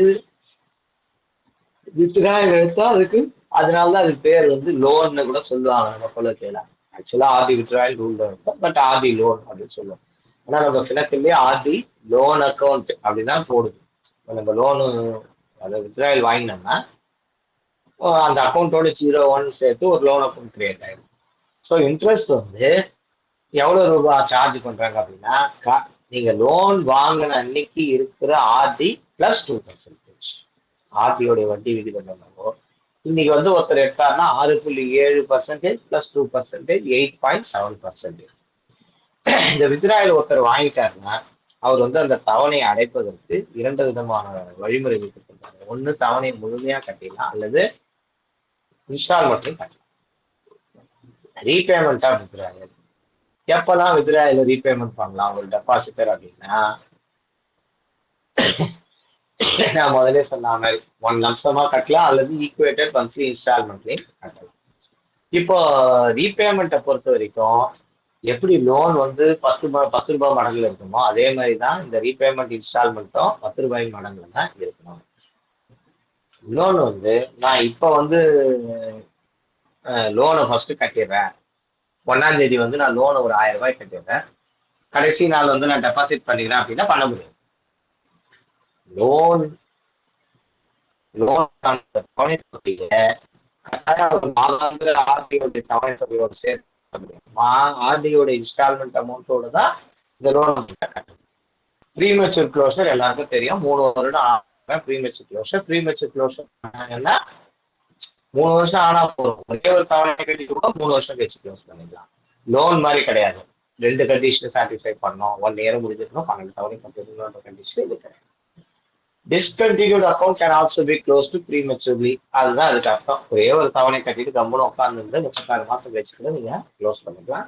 வித்ட்ராயல் எடுத்தா அதுக்கு, அதனாலதான் அதுக்கு பேர் வந்து லோன்னு கூட சொல்லுவாங்க. நம்ம சொல்ல கேட்கலாம். ஆக்சுவலா ஆர்டி வித்ட்ராயல் ரூல் இருக்கும், பட் ஆர்டி லோன் அப்படின்னு சொல்லுவோம். ஆனா நம்ம கிணத்துலயே ஆர்டி லோன் அக்கௌண்ட் அப்படின்னா போடுது. நம்ம லோனு அதை வித்ட்ராயல் வாங்கினோம்னா அந்த அக்கௌண்ட்டோட 0 சேர்த்து ஒரு லோன் அக்கௌண்ட் கிரியேட் ஆயிடும். ஸோ இன்ட்ரெஸ்ட் வந்து எவ்வளவு ரூபாய் சார்ஜ் பண்றாங்க அப்படின்னா, நீங்க லோன் வாங்கின அன்னைக்கு இருக்கிற ஆர்டி பிளஸ் 2%. ஆர்டியோடைய வட்டி விகிதம் என்னவோ இன்னைக்கு வந்து ஒருத்தர் எடுத்தாருன்னா 6.7% பிளஸ் 2% 8.7%. இந்த வித்ராயில் ஒருத்தர் வாங்கிட்டாருன்னா அவர் வந்து அந்த தவணையை அடைப்பதற்கு 2 விதமான வழிமுறைகள் கொடுத்திருக்காங்க. ஒண்ணு தவணையை முழுமையா கட்டிடலாம், அல்லது இன்ஸ்டால்மெண்ட்லையும் கட்டலாம். ரீபேமெண்டா வித்ராயல் எப்பெல்லாம் வித்ராயல ரீபேமெண்ட் பண்ணலாம் ஒரு டெபாசிட்டர் அப்படின்னா, நான் முதலே சொன்ன மாதிரி 1 லம்சமா கட்டலாம், அல்லது ஈக்குவேட்டட் மந்த்லி இன்ஸ்டால்மெண்ட்லையும் கட்டலாம். இப்போ ரீபேமெண்ட்டை பொறுத்த வரைக்கும் எப்படி லோன் வந்து 10 ரூபாய் மடங்குல இருக்குமோ அதே மாதிரி தான் இந்த ரீபேமெண்ட் இன்ஸ்டால்மெண்ட்டும் 10 ரூபாய் மடங்குல தான் இருக்கணும். இன்னொன்று வந்து நான் இப்போ வந்து லோனை ஃபர்ஸ்ட் கட்டிடுறேன், 1ஆம் தேதி வந்து நான் லோனை ஒரு 1000 ரூபாய் கட்டிடுறேன், கடைசி நாள் வந்து நான் டெபாசிட் பண்ணிக்கிறேன் அப்படின்னா பண்ண முடியும். லோன் தவணை தொகையில ஆர்டியோட தவணை தொகையோட சேர்த்து ஆர்டியோட இன்ஸ்டால்மெண்ட் அமௌண்ட்டோட தான் இந்த லோன் கட்டணும். ப்ரீமெச்சூர் க்ளோஷர் எல்லாருக்கும் தெரியும், 3 வருடம் ப்ரீமெச்சூர் க்ளோஷர். ப்ரீமெச்சூர் க்ளோஷர் என்ன, 3 வருஷம் ஆனா போதும், ஒரே ஒரு தவணை கட்டி கூட 3 வருஷம் கழிச்சு க்ளோஸ் பண்ணிக்கலாம். லோன் மாதிரி கிடையாது, 2 கண்டிஷன் சாட்டிஸ்ஃபை பண்ணணும், 1 இயர் முடிஞ்சிருக்கணும், 12 தவணை கட்டிருக்கணும் கண்டிஷன் இது கிடையாது. Discontinued account can also be closed to prematurely. அதுதான் அதுக்கு அர்த்தம். ஒரே ஒரு தவணை கட்டிட்டு கம்பெனி உட்கார்ந்து 36 மாசம் கழிச்சுட்டு நீங்க க்ளோஸ் பண்ணிக்கலாம்.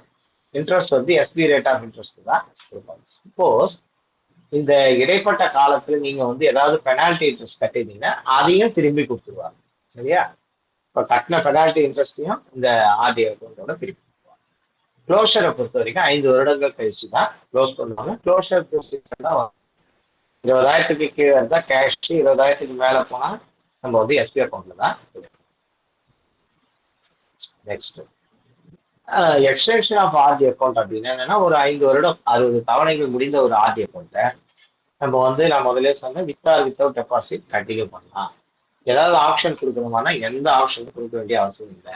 இன்ட்ரெஸ்ட் வந்து எஸ்பி ரேட் ஆஃப் இன்ட்ரெஸ்ட் தான். சப்போஸ் இந்த இடைப்பட்ட காலத்துல நீங்க வந்து ஏதாவது பெனால்டி இன்ட்ரெஸ்ட் கட்டிட்டீங்கன்னா அதையும் திரும்பி கொடுத்துருவாங்க. சரியா? இப்போ கட்டின பெனால்டி இன்ட்ரெஸ்டையும் இந்த ஆர்டி அக்கௌண்டோட திருப்பி கொடுத்துருவாங்க. க்ளோஷரை பொறுத்த வரைக்கும் 5 வருடங்கள் கழிச்சு தான் க்ளோஸ் பண்ணுவாங்க. க்ளோஷர் ப்ரொசீஜர் தான் 20,000 கீழே இருந்தா கேஷ், 20,000 மேல போனா நம்ம வந்து எஸ்பி அக்கௌண்ட்ல தான். Next extension of RD account அப்படின்னா என்னன்னா, ஒரு 5 வருடம் 60 தவணைகள் முடிந்த ஒரு ஆர்டி அக்கௌண்ட்டை நம்ம வந்து நான் முதலே சொன்னேன் with or without deposit continue பண்ணலாம். ஏதாவது ஆப்ஷன் கொடுக்கணுமானா எந்த ஆப்ஷனும் கொடுக்க வேண்டிய அவசியம் இல்லை,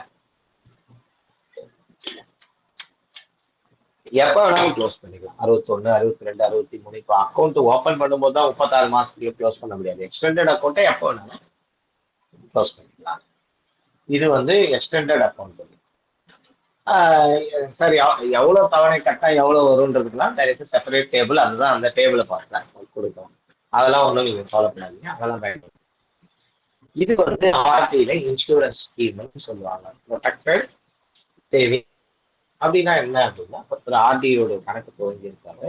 எப்ப வேணாலும் க்ளோஸ் பண்ணிக்கலாம். 61, 62, 63. இப்போ அக்கௌண்ட் ஓப்பன் பண்ணும்போது தான் 36 மாசத்துக்குள்ள க்ளோஸ் பண்ண முடியாது. எக்ஸ்டெண்டட் அக்கௌண்ட்டை எப்போ வேணாலும் க்ளோஸ் பண்ணிக்கலாம். இது வந்து எக்ஸ்டெண்டட் அக்கௌண்ட். சரி, எவ்வளவு தவணை கட்டா எவ்வளவு வரும்ன்றதுக்குலாம் செப்பரேட் டேபிள், அதுதான் அந்த டேபிளை பார்க்கலாம் கொடுக்கும். அதெல்லாம் ஒன்றும் நீங்க ஃபாலோ பண்ணாதீங்க, அதெல்லாம் பயன்படுத்தும். இது வந்து ஆர்டியில இன்சூரன்ஸ் ஸ்கீம்னு சொல்லுவாங்க. ப்ரொடெக்டட் சேவிங் அப்படின்னா என்ன அப்படின்னா, ஒருத்தர் ஆர்டியோட கணக்கு துவங்கியிருக்காரு,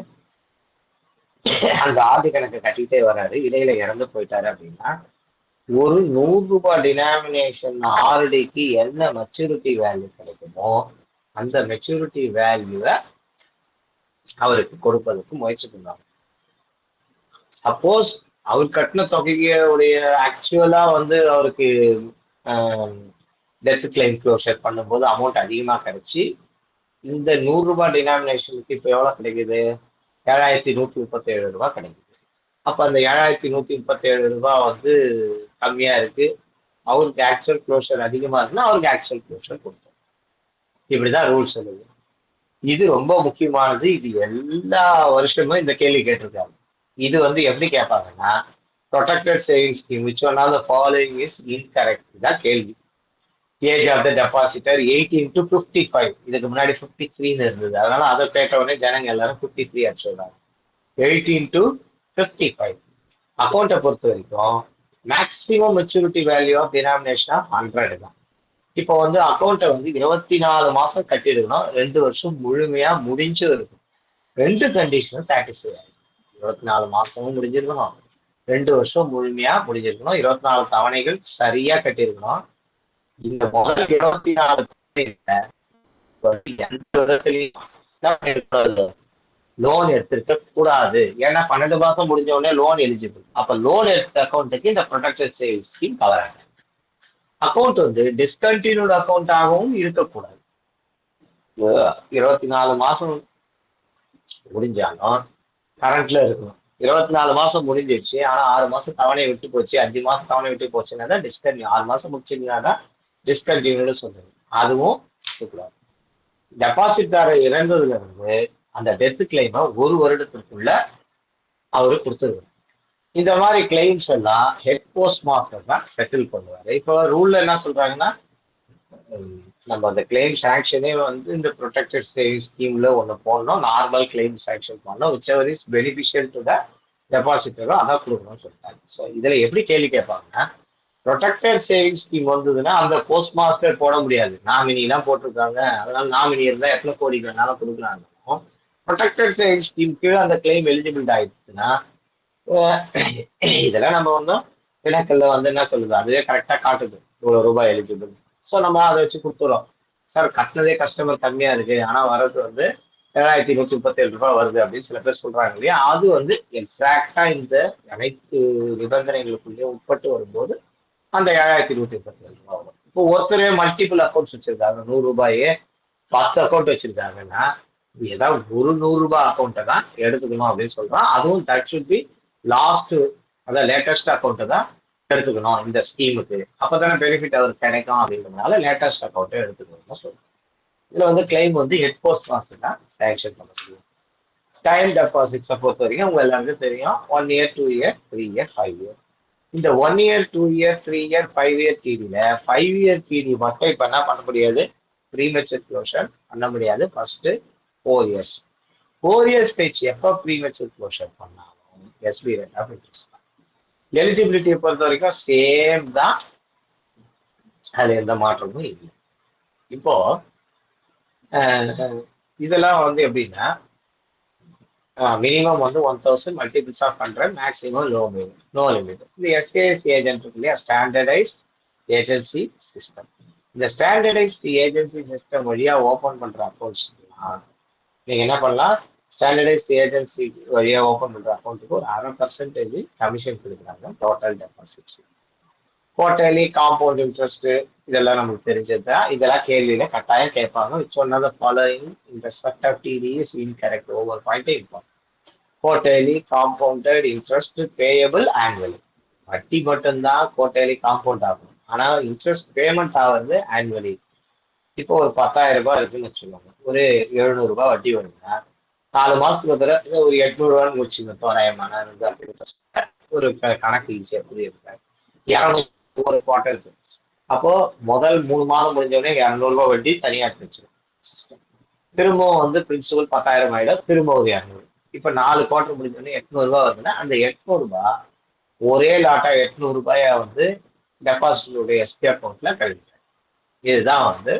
அந்த ஆர்டி கணக்கு கட்டிட்டே வர்றாரு, இடையில இறந்து போயிட்டாரு அப்படின்னா ஒரு 100 ரூபாய் டினாமினேஷன் ஆர்டிக்கு என்ன மெச்சூரிட்டி வேல்யூ கிடைக்குமோ அந்த மெச்சூரிட்டி வேல்யூவை அவருக்கு கொடுப்பதற்கு முயற்சி பண்ணுவாங்க. சப்போஸ் அவர் கட்டின தொகையுடைய ஆக்சுவலா வந்து அவருக்கு டெத் கிளைம் க்ளோஷர் பண்ணும்போது அமௌண்ட் அதிகமா கிடைச்சி இந்த 100 ரூபாய் டினாமினேஷனுக்கு இப்போ எவ்வளவு கிடைக்குது, 7,137 ரூபாய் கிடைக்குது. அப்ப அந்த 7,137 ரூபாய் வந்து கம்மியா இருக்கு, அவருக்கு ஆக்சுவல் க்ளோஷர் அதிகமா இருக்குன்னா அவருக்கு ஆக்சுவல் க்ளோஷர் கொடுத்தோம். இப்படிதான் ரூல்ஸ் சொல்லுது. இது ரொம்ப முக்கியமானது. இது எல்லா வருஷமும் இந்த கேள்வி கேட்டிருக்காங்க. இது வந்து எப்படி கேட்பாங்கன்னா, protected saving scheme which one of the following is incorrect தான் கேள்வி. Age of the depositor 18 to 55. இதுக்கு முன்னாடி 53 இருந்தது, அதனால அதை கேட்ட உடனே ஜனங்க எல்லாரும் 53 சொல்றாங்க. 18 to 55. அக்கௌண்ட்டை பொறுத்த வரைக்கும் maximum maturity value of denomination of 100 தான். இப்போ வந்து அக்கௌண்ட்டை வந்து 24 மாசம் கட்டிருக்கணும், 2 வருஷம் முழுமையா முடிஞ்சு இருக்கும். 2 கண்டிஷனும் சாட்டிஸ்ஃபை ஆகும். 24 மாசமும் முடிஞ்சிருக்கணும், 2 வருஷம் முழுமையா முடிஞ்சிருக்கணும், 24 தவணைகள் சரியா கட்டியிருக்கணும். இந்த முதல் 24 எந்த விதத்திலையும் லோன் எடுத்திருக்க கூடாது. ஏன்னா 12 மாசம் முடிஞ்ச உடனே லோன் எலிஜிபிள். அப்ப லோன் எடுத்த அக்கௌண்ட்டுக்கு இந்த ப்ரொடெக்டட் சேவிங் ஸ்கீம் கவர் ஆகும். அக்கௌண்ட் வந்து டிஸ்கண்டினியூட் அக்கௌண்டாகவும் இருக்கக்கூடாது. 24 மாசம் முடிஞ்சாலும் கரண்ட்ல இருக்கணும். 24 மாசம் முடிஞ்சிருச்சு, ஆனா 6 மாசம் தவணை விட்டு போச்சு, 5 மாசம் தவணை விட்டு போச்சுன்னா தான் டிஸ்கன்டினியூ. 6 மாசம் முடிச்சிருந்தா தான் டிஸ்கன்டினியூன்னு சொல்றது. அதுவும் இருக்கக்கூடாது. டெபாசிட்டார் இறந்ததுல இருந்து அந்த டெத் கிளைமை 1 வருடத்திற்குள்ள அவரு கொடுத்துருவாரு. இந்த மாதிரி கிளைம்ஸ் எல்லாம் ஹெட் போஸ்ட் மாஸ்டர் தான் செட்டில் பண்ணுவாரு. இப்போ ரூல்ல என்ன சொல்றாங்கன்னா, நம்ம அந்த கிளைம் சாங்ஷனே வந்து இந்த ப்ரொடெக்டட் சேவிங் ஸ்கீம்ல ஒண்ணு போடணும், நார்மல் கிளைம் சாங்ஷன் பண்ணணும், whichever is beneficial to the டெபாசிட்டரோ அதான் கொடுக்கணும்னு சொல்லிட்டாங்க. ஸோ இதுல எப்படி கேள்வி கேட்பாங்கன்னா, ப்ரொடெக்டட் சேவிங் ஸ்கீம் வந்ததுன்னா அந்த போஸ்ட் மாஸ்டர் போட முடியாது, நாமினி எல்லாம் போட்டிருக்காங்க, அதனால நாமினி இருந்தா எத்தனை கோடி வேணாலும் கொடுக்கலாங்க. ப்ரொடெக்டட் சேவிங் ஸ்கீமுக்கு அந்த கிளைம் எலிஜிபிள் ஆயிடுச்சுன்னா இதெல்லாம் நம்ம வந்து வினாக்கள்ல வந்து என்ன சொல்லுது, அதுவே கரெக்டா காட்டுது இவ்வளவு ரூபாய் எலிஜிபிள். ஸோ நம்ம அதை வச்சு கொடுத்துறோம். சார் கட்டினதே கஸ்டமர் கம்மியா இருக்கு, ஆனா வர்றது வந்து 7137 வருது அப்படின்னு சில பேர் சொல்றாங்க இல்லையா, அது வந்து எக்ஸாக்டா இந்த அனைத்து நிபந்தனைகளுக்குள்ளேயே உட்பட்டு வரும்போது அந்த 7137 வரும். இப்போ ஒருத்தரே மல்டிபிள் அக்கௌண்ட்ஸ் வச்சிருக்காங்க, 100 ரூபாயே 10 அக்கௌண்ட் வச்சிருக்காங்கன்னா ஏதாவது ஒரு 100 ரூபாய் அக்கௌண்ட்டை தான் எடுத்துக்கணும் அப்படின்னு சொல்றான். அதுவும் தட் ஷுட் பி லாஸ்ட், அதான் லேட்டஸ்ட் அக்கௌண்ட்டை தான் எடுத்துக்கணும் இந்த ஸ்கீமுக்கு, அப்பதானே பெனிஃபிட் அவருக்கு கிடைக்கும் அப்படின்றதுனால லேட்டஸ்ட் அக்கௌண்ட்டை எடுத்துக்கணும்னு சொல்றோம். இதுல வந்து கிளைம் வந்து ஹெட் போஸ்ட் மாஸ்டர் தான் சாங்ஷன் பண்ண முடியும். டைம் டெபாசிட்ஸை பொறுத்த வரைக்கும் உங்க எல்லாருக்கும் தெரியும், 1 year 2 year 3 year 5 year. இந்த 1 year 2 year 3 year 5 year பீரியட்ல 5 year பீரியட் மட்டும் இப்ப என்ன பண்ண முடியாது, ப்ரீமெச்சூர் க்ளோஷர் பண்ண முடியாது. ஃபர்ஸ்ட் 4 years 4 years கழிச்சு எப்ப ப்ரீமெச்சூர் க்ளோஷர் பண்ணாலும் எஸ்பி ரேட் ஆஃப் இன்ட்ரெஸ்ட் தான். எலிஜிபிலிட்டியை பொறுத்த வரைக்கும் சேம் தான், அது எந்த மாற்றமும் இல்லை. இப்போ இதெல்லாம் வந்து எப்படின்னா, மினிமம் வந்து 1000 multiples of 100, maximum no limit. இந்த எஸ்கேஎஸ் ஏஜென்ட் இருக்கு இல்லையா, ஸ்டாண்டர்டைஸ்ட் ஏஜென்சி சிஸ்டம். இந்த ஸ்டாண்டர்டைஸ்ட் ஏஜென்சி சிஸ்டம் வழியா ஓபன் பண்ற அக்கௌண்ட்ஸ் நீங்க என்ன பண்ணலாம், ஸ்டாண்டர்டைஸ்ட் ஏஜென்சி வழியா ஓபன் பண்ற அக்கௌண்ட்டுக்கு ஒரு 1/2% கமிஷன் கொடுக்குறாங்க total deposits. Quarterly compound interest இதெல்லாம் நமக்கு தெரிஞ்சதுதான். இதெல்லாம் கேள்வியில கட்டாயம் கேட்பாங்க. It's one of the following in respect of TD is incorrect, ஒவ்வொரு பாயிண்ட்டும் இருக்கும். Quarterly compounded interest payable annually, வட்டி மட்டும்தான் குவார்டர்லி காம்பவுண்ட் ஆகும், ஆனா இன்ட்ரெஸ்ட் பேமெண்ட் ஆகுறது ஆனுவலி. இப்போ ஒரு 10,000 ரூபாய் இருக்குன்னு வச்சுக்கோங்க, ஒரு 700 ரூபாய் வட்டி வருதுன்னா 4 மாசத்துக்கு ஒரு தடவை ஒரு 800 ரூபான்னு முடிச்சுங்க தோராயமான ஒரு கணக்கு ஈஸியா புரியுது. 200 ஒரு குவார்டர் இருக்கு, அப்போ முதல் 3 மாதம் முடிஞ்சவொடனே 200 ரூபாய் வட்டி தனியா எடுத்து வச்சிருக்கோம். திரும்பவும் வந்து பிரின்சிபல் 10,000 ஆயிடும், திரும்ப ஒரு 200. இப்ப 4 குவார்டர் முடிஞ்சோடனே 800 ரூபாய் வருதுன்னா அந்த 800 ரூபாய் ஒரே லாட்டா 800 ரூபாய வந்து டெபாசிட்டோட எஸ்பி அக்கௌண்ட்ல கழிக்கிறேன். இதுதான் வந்து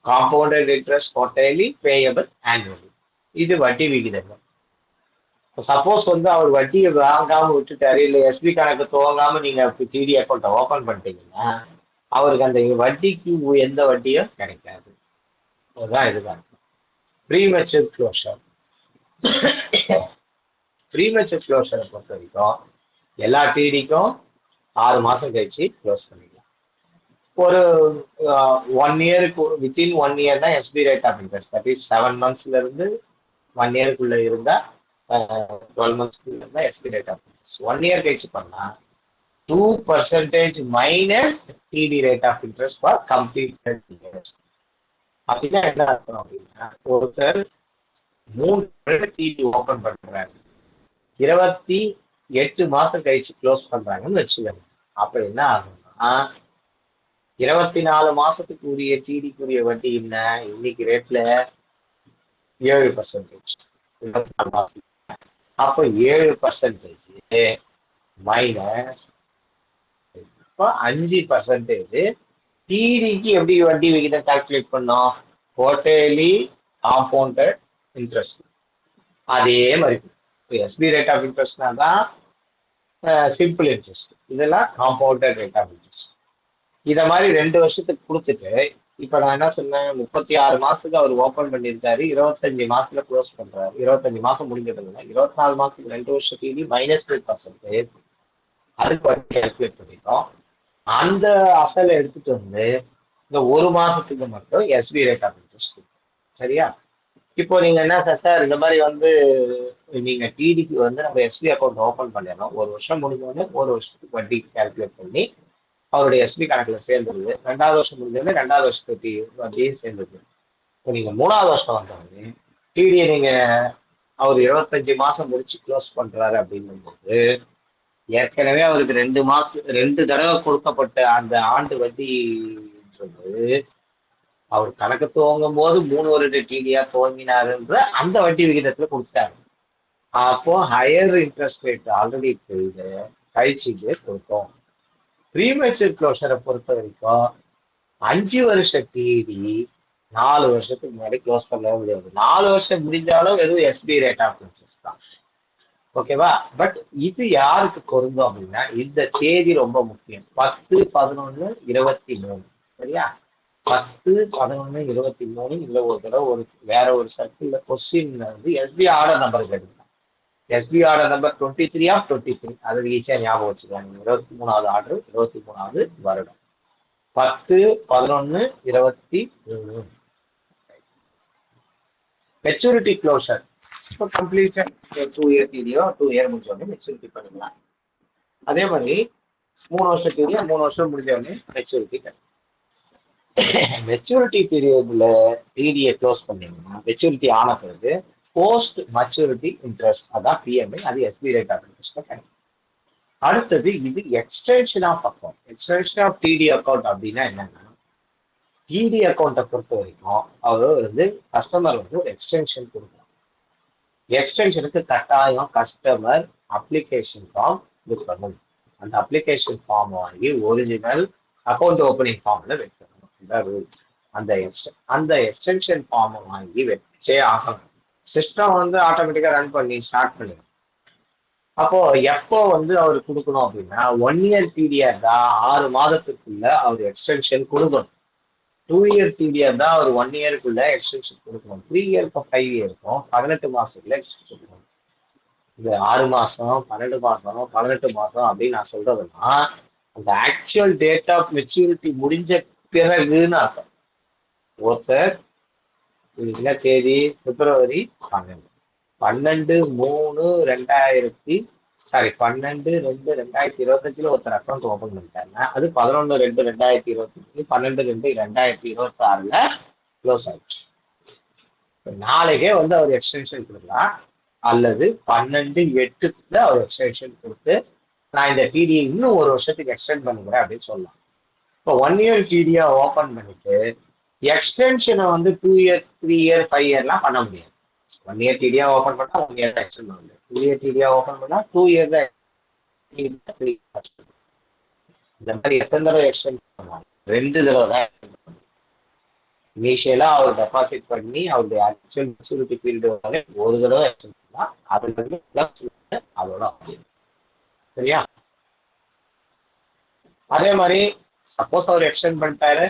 compounded interest quarterly payable annually. இது வட்டி விகிதங்கள். சப்போஸ் வந்து அவர் வட்டியை வாங்காம விட்டுட்டாரு, இல்ல எஸ்பி கணக்கு துவங்காம நீங்க டிடி அக்கௌண்ட்டை ஓபன் பண்ணிட்டீங்கன்னா அவருக்கு அந்த வட்டிக்கு எந்த வட்டியும் கிடைக்காது. அதுதான் இதுதான் ப்ரீமெச்சூர் க்ளோஷர். ப்ரீமெச்சூர் க்ளோஷரை பொறுத்த வரைக்கும் எல்லா டிடிக்கும் 6 மாசம் கழிச்சு க்ளோஸ் பண்ணிக்கலாம். ஒரு 1 இயருக்கு வித்தின் 1 இயர் தான் SB rate of interest, that is 7 மந்த்ஸ்ல இருந்து 1 இயருக்குள்ள இருந்தா 12 monthsக்குள்ள இருந்தா SB rate of interest. 1 year கழிச்சு பண்ணா 2% minus TD rate of interest for completed years. அப்படின்னா என்ன அர்த்தம் அப்படின்னா, ஒருத்தர் 3 டிடி ஓபன் பண்றாரு, 28 மாசம் கழிச்சு க்ளோஸ் பண்றாங்கன்னு வச்சுக்கோங்க. அப்ப என்ன ஆகும்னா 24 மாசத்துக்கு உரிய டிடிக்குரிய வட்டி என்ன, இன்னைக்கு ரேட்ல 7%. 24 மாசம் அப்ப 7% மைனஸ் 5%. டிடிக்கு எப்படி வட்டி விகிதம் கால்குலேட் பண்ணோம், குவார்டர்லி காம்பவுண்டட் இன்ட்ரெஸ்ட் அதே மாதிரி. எஸ்பி ரேட் ஆஃப் இன்ட்ரெஸ்ட்னா தான் சிம்பிள் இன்ட்ரெஸ்ட், இதெல்லாம் காம்பவுண்டட் ரேட் ஆஃப் இன்ட்ரெஸ்ட். இத மாதிரி 2 வருஷத்துக்கு கொடுத்துட்டு இப்ப நான் என்ன சொன்னேன், 36 மாசத்துக்கு அவர் ஓபன் பண்ணியிருக்காரு, 25 மாசத்துல க்ளோஸ் பண்றாரு, 25 மாசம் முடிஞ்சதுன்னா 24 மாசத்துக்கு 2 வருஷத்துக்கு மைனஸ் 3%. அதுக்கு வட்டி கால்குலேட் பண்ணிட்டோம். அந்த அசலை எடுத்துட்டு வந்து இந்த 1 மாசத்துக்கு மட்டும் எஸ்பி ரேட் ஆஃப் இன்ட்ரெஸ்ட். சரியா, இப்போ நீங்க என்ன சார் இந்த மாதிரி வந்து நீங்க டிடிக்கு வந்து நம்ம எஸ்பி அக்கௌண்ட் ஓபன் பண்ணிடணும். ஒரு வருஷம் முடிஞ்சோடனே ஒரு வருஷத்துக்கு வட்டி கால்குலேட் பண்ணி அவருடைய எஸ்பி கணக்குல சேர்ந்துருது. 2வது வருஷம் முடிஞ்சோடனே 2வது வருஷத்துக்கு வட்டியும் சேர்ந்துருது. இப்போ நீங்க 3வது வருஷம் வந்தோடனே டிடியை நீங்க அவர் 25 மாசம் முடிச்சு க்ளோஸ் பண்றாரு அப்படிங்கும்போது ஏற்கனவே அவருக்கு 2 தடவை கொடுக்கப்பட்ட அந்த ஆண்டு வட்டின்றது அவர் கணக்கு துவங்கும் போது 3 வருட டிடியா துவங்கினாருன்ற அந்த வட்டி விகிதத்துல கொடுத்துட்டாங்க. அப்போ ஹையர் இன்ட்ரெஸ்ட் ரேட் ஆல்ரெடி கழிச்சுட்டு கொடுத்தோம். ப்ரீமெச்சூர் க்ளோஷரை பொறுத்த வரைக்கும் 5 வருஷ டிடி 4 வருஷத்துக்கு முன்னாடி க்ளோஸ் பண்ணவே முடியாது. 4 வருஷம் முடிஞ்சாலும் வெறும் எஸ்பி ரேட் ஆஃப் இன்ட்ரெஸ்ட் தான். ஓகேவா? பட் இது யாருக்கு பொருந்தும் அப்படின்னா இந்த தேதி ரொம்ப முக்கியம். 10/11/23. சரியா? 10/11/23 இல்ல ஒரு தடவை வேற ஒரு சர்க்கிள்ல கொஸ்டின் வந்து எஸ்பி ஆர்டர் நம்பருக்கு எடுக்கலாம். SB order number 23 of 23. அது ஈஸியா ஞாபகம் வச்சுக்கலாம். 23வது ஆர்டர் 23வது வருடம் 10/11/23. மெச்சூரிட்டி க்ளோஷர் இப்போ கம்ப்ளீஷன் 2 இயர் பீரியோ 2 இயர் முடிஞ்சோடனே மெச்சூரிட்டி பண்ணிக்கலாம். அதே மாதிரி 3 வருஷம் பீரியட் 3 வருஷம் முடிஞ்சோடனே மெச்சூரிட்டி மெச்சூரிட்டி பீரியட்ல டிடியை க்ளோஸ் பண்ணீங்கன்னா மெச்சூரிட்டி ஆன பிறகு போஸ்ட் மெச்சூரிட்டி இன்ட்ரெஸ்ட் அதான் பிஎம்ஐ, அது எஸ்பி ரேட் ஆஃப் இன்ட்ரெஸ்ட் கிடைக்கும். அடுத்தது இது extension of account. Extension of TD account அப்படின்னா என்னன்னா டிடி அக்கௌண்ட்டை பொறுத்த வரைக்கும் அவர் வந்து கஸ்டமர் வந்து ஒரு எக்ஸ்டென்ஷன் கொடுக்கணும். எக்ஸ்டென்ஷனுக்கு கட்டாயம் கஸ்டமர் அப்ளிகேஷன் ஃபார்ம் கொடுக்கணும். அந்த அப்ளிகேஷன் ஃபார்ம் வாங்கி ஒரிஜினல் அக்கௌண்ட் ஓப்பனிங் ஃபார்ம்ல வைக்கணும். அந்த எக்ஸ்டென்ஷன் ஃபார்ம் வாங்கி வச்சே ஆகணும். சிஸ்டம் வந்து ஆட்டோமேட்டிக்கா ரன் பண்ணி ஸ்டார்ட் பண்ணிடும். அப்போ எப்போ வந்து அவர் கொடுக்கணும் அப்படின்னா 1 இயர் பீரியட் தான் 6 மாதத்துக்குள்ள அவர் எக்ஸ்டென்ஷன் கொடுக்கணும். 2 இயர் பீரியட் தான் அவர் 1 இயருக்குள்ள எக்ஸ்டென்ஷன் கொடுக்கணும். 3 இயருக்கும் 5 இயருக்கும் 18 மாசத்துல எக்ஸ்டென்ஷன் கொடுக்கணும். இது 6 மாசம் 12 மாசம் 18 மாசம் அப்படின்னு நான் சொல்றதுன்னா அந்த ஆக்சுவல் டேட் ஆஃப் மெச்சூரிட்டி முடிஞ்ச பிறகுன்னு அர்த்தம். ஒருத்தர் என்ன தேதி? பிப்ரவரி 12 12/2/2025 ஒருத்தர் அக்கௌண்ட் ஓபன் பண்ணிட்டாருன்னா அது 11/2/2025 12/2/2026 க்ளோஸ் ஆயிடுச்சு. நாளைக்கே வந்து அவர் எக்ஸ்டென்ஷன் கொடுக்கலாம் அல்லது 12/8 அவர் எக்ஸ்டென்ஷன் கொடுத்து நான் இந்த டிடியை இன்னும் ஒரு வருஷத்துக்கு எக்ஸ்டெண்ட் பண்ணுகிறேன் அப்படின்னு சொல்லலாம். இப்போ 1 இயர் டிடியை ஓபன் பண்ணிட்டு எக்ஸ்டென்ஷனை வந்து 2 இயர் 3 இயர் 5 இயர்லாம் பண்ண முடியாது. 1 இயர் டிடியா ஓபன் பண்ணா 1 இயர் தான் எக்ஸ்டெண்ட் பண்ண முடியும். 2 இயர் டிடியா ஓபன் பண்ணா 2 இயர் தான். இந்த மாதிரி எத்தனை தடவை எக்ஸ்டெண்ட் பண்ணுவாங்க? 2 தடவை தான். இனிஷியலா அவர் டெபாசிட் பண்ணி அவருடைய ஆக்சுவல் மெச்சூரிட்டி பீரியட் ஒரு தடவை எக்ஸ்டெண்ட் பண்ணா அதுல இருந்து அதோட சரியா? அதே மாதிரி சப்போஸ் அவர் எக்ஸ்டெண்ட் பண்ணிட்டாரு,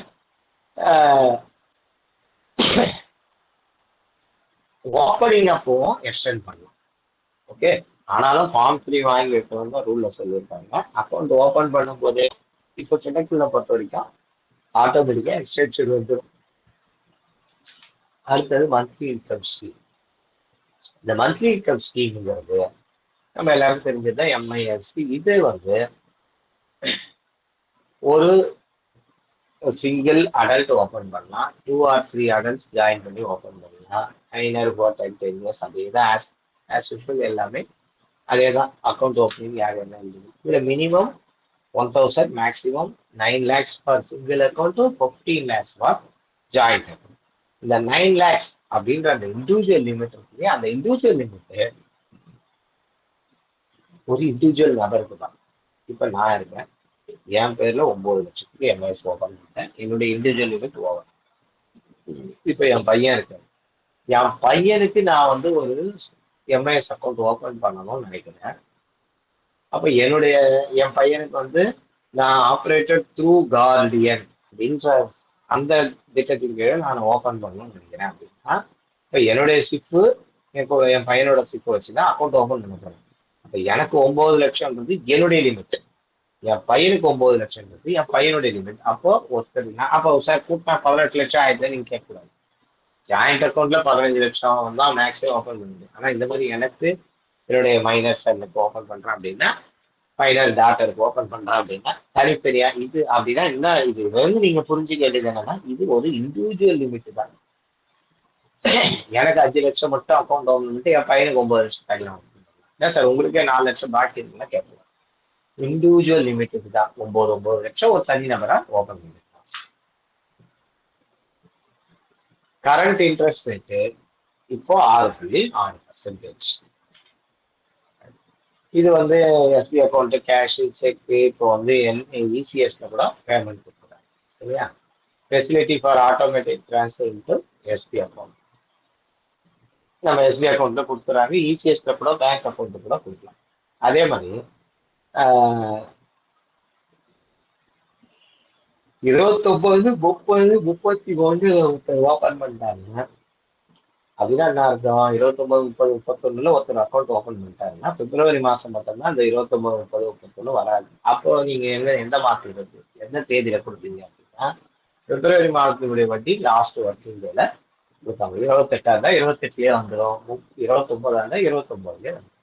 ஓப்பனிங் அப்பவும் எக்ஸ்டெண்ட் பண்ணலாம். ஓகே, ஆனாலும் ஃபார்ம் 3 வாங்கி வைக்கணும் தான் ரூல்ல சொல்லியிருக்காங்க. அக்கௌண்ட் ஓபன் பண்ணும் போது இப்போ சென்னைக்குள்ள பொறுத்த வரைக்கும் ஆட்டோமேட்டிக்கா எக்ஸ்டென்ஷன் வந்துடும். அடுத்தது மந்த்லி இன்கம் ஸ்கீம். இந்த மந்த்லி இன்கம் ஸ்கீம்ங்கிறது நம்ம எல்லாருக்கும் தெரிஞ்சதுதான் எம்ஐஎஸ்சி. இது வந்து ஒரு சிங்கிள் அடல்ட் ஓபன் பண்ணலாம், 2 or 3 adults ஜாயின் பண்ணி ஓபன் பண்ணலாம். மைனர் 10 years அதே தான் ஆஸ் யூஷுவல் எல்லாமே அதே தான். அக்கௌண்ட் ஓப்பனிங் யார் என்ன எழுதுது. இதுல minimum 1000, maximum 9 lakhs for single account, 15 lakhs for joint account. இந்த 9 lakhs அப்படின்ற அந்த இண்டிவிஜுவல் லிமிட் இருக்கு. அந்த இண்டிவிஜுவல் லிமிட் ஒரு இண்டிவிஜுவல் நபருக்கு தான். இப்ப நான் இருக்கேன், என் பேர்ல 9 லட்சத்துக்கு எம்ஐஎஸ் ஓபன் பண்ணிட்டேன். என்னுடைய இண்டிவிஜுவல் லிமிட் ஓவர். இப்ப என் பையன் இருக்கேன், என் பையனுக்கு நான் வந்து ஒரு எம்ஐஎஸ் அக்கௌண்ட் ஓபன் பண்ணணும்னு நினைக்கிறேன். அப்ப என் பையனுக்கு வந்து நான் ஆப்ரேட்டட் த்ரூ கார்டியன் அப்படின்ற அந்த திட்டத்தின் கீழே நான் ஓபன் பண்ணணும்னு நினைக்கிறேன் அப்படின்னா இப்ப என்னுடைய சிப்பு என் பையனோட சிப்பு வச்சுதான் அக்கௌண்ட் ஓபன் பண்ண போறேன். அப்ப எனக்கு 9 லட்சம்ன்றது என்னுடைய லிமிட், என் பையனுக்கு 9 லட்சம்ன்றது என் பையனுடைய லிமிட். அப்போ ஒருத்தர் அப்போ சார் கூட்டினா 18 லட்சம் ஆயிடுது நீங்க கேட்கக்கூடாது. ஜாயிண்ட் அக்கௌண்ட்ல 15 லட்சம் தான் மேக்ஸிமம் ஓப்பன் பண்ணுது. ஆனா இந்த மாதிரி எனக்கு என்னுடைய மைனர் சன்னுக்கு ஓப்பன் பண்றேன் அப்படின்னா, மைனர் டாட்டருக்கு ஓப்பன் பண்றேன் அப்படின்னா தனித்தனியா இது அப்படின்னா என்ன, இது வந்து நீங்க புரிஞ்சுக்க வேண்டியது என்னன்னா, இது ஒரு இண்டிவிஜுவல் லிமிட் தான். எனக்கு 5 லட்சம் மட்டும் அக்கௌண்ட் ஓப்பன் பண்ணிட்டு என் பையனுக்கு 9 லட்சம் தரலாம். என்ன சார் உங்களுக்கே 4 லட்சம் பாக்கி இருக்குன்னா கேட்கலாம். இண்டிவிஜுவல் லிமிட்டுக்கு தான் 9 லட்சம் ஒரு தனி நபரா ஓப்பன் பண்ணிருக்கலாம். கரண்ட் இன்ட்ரெஸ்ட் ரேட்டு இப்போ 6.6%. இது வந்து எஸ்பி அக்கௌண்ட், கேஷ், செக், இப்போ வந்து இசிஎஸ்ல கூட பேமெண்ட் கொடுக்குறாங்க. சரியா? Facility for automatic transfer into SP account. நம்ம எஸ்பி அக்கௌண்ட்ல கொடுத்துறாங்க, இசிஎஸ்ல கூட பேங்க் அக்கௌண்ட் கூட கொடுக்கலாம். அதே மாதிரி 29, 30, 31 ஓப்பன் பண்ணிட்டாங்க அப்படின்னா என்ன அர்த்தம்? 29, 30, 31 ஒருத்தர் அக்கௌண்ட் ஓப்பன் பண்ணிட்டாருன்னா பிப்ரவரி மாசம் மட்டும்தான் அந்த 29, 30, 31 வராது. அப்போ நீங்க எந்த மாசத்துக்கு எந்த தேதியில கொடுத்தீங்க அப்படின்னா பிப்ரவரி மாதத்தினுடைய வட்டி லாஸ்ட் ஒர்க்கிங் டேல கொடுத்தாங்க. 28 இருந்தா 28லயே வந்துடும், 29 இருந்தா 29லயே வந்துடும்.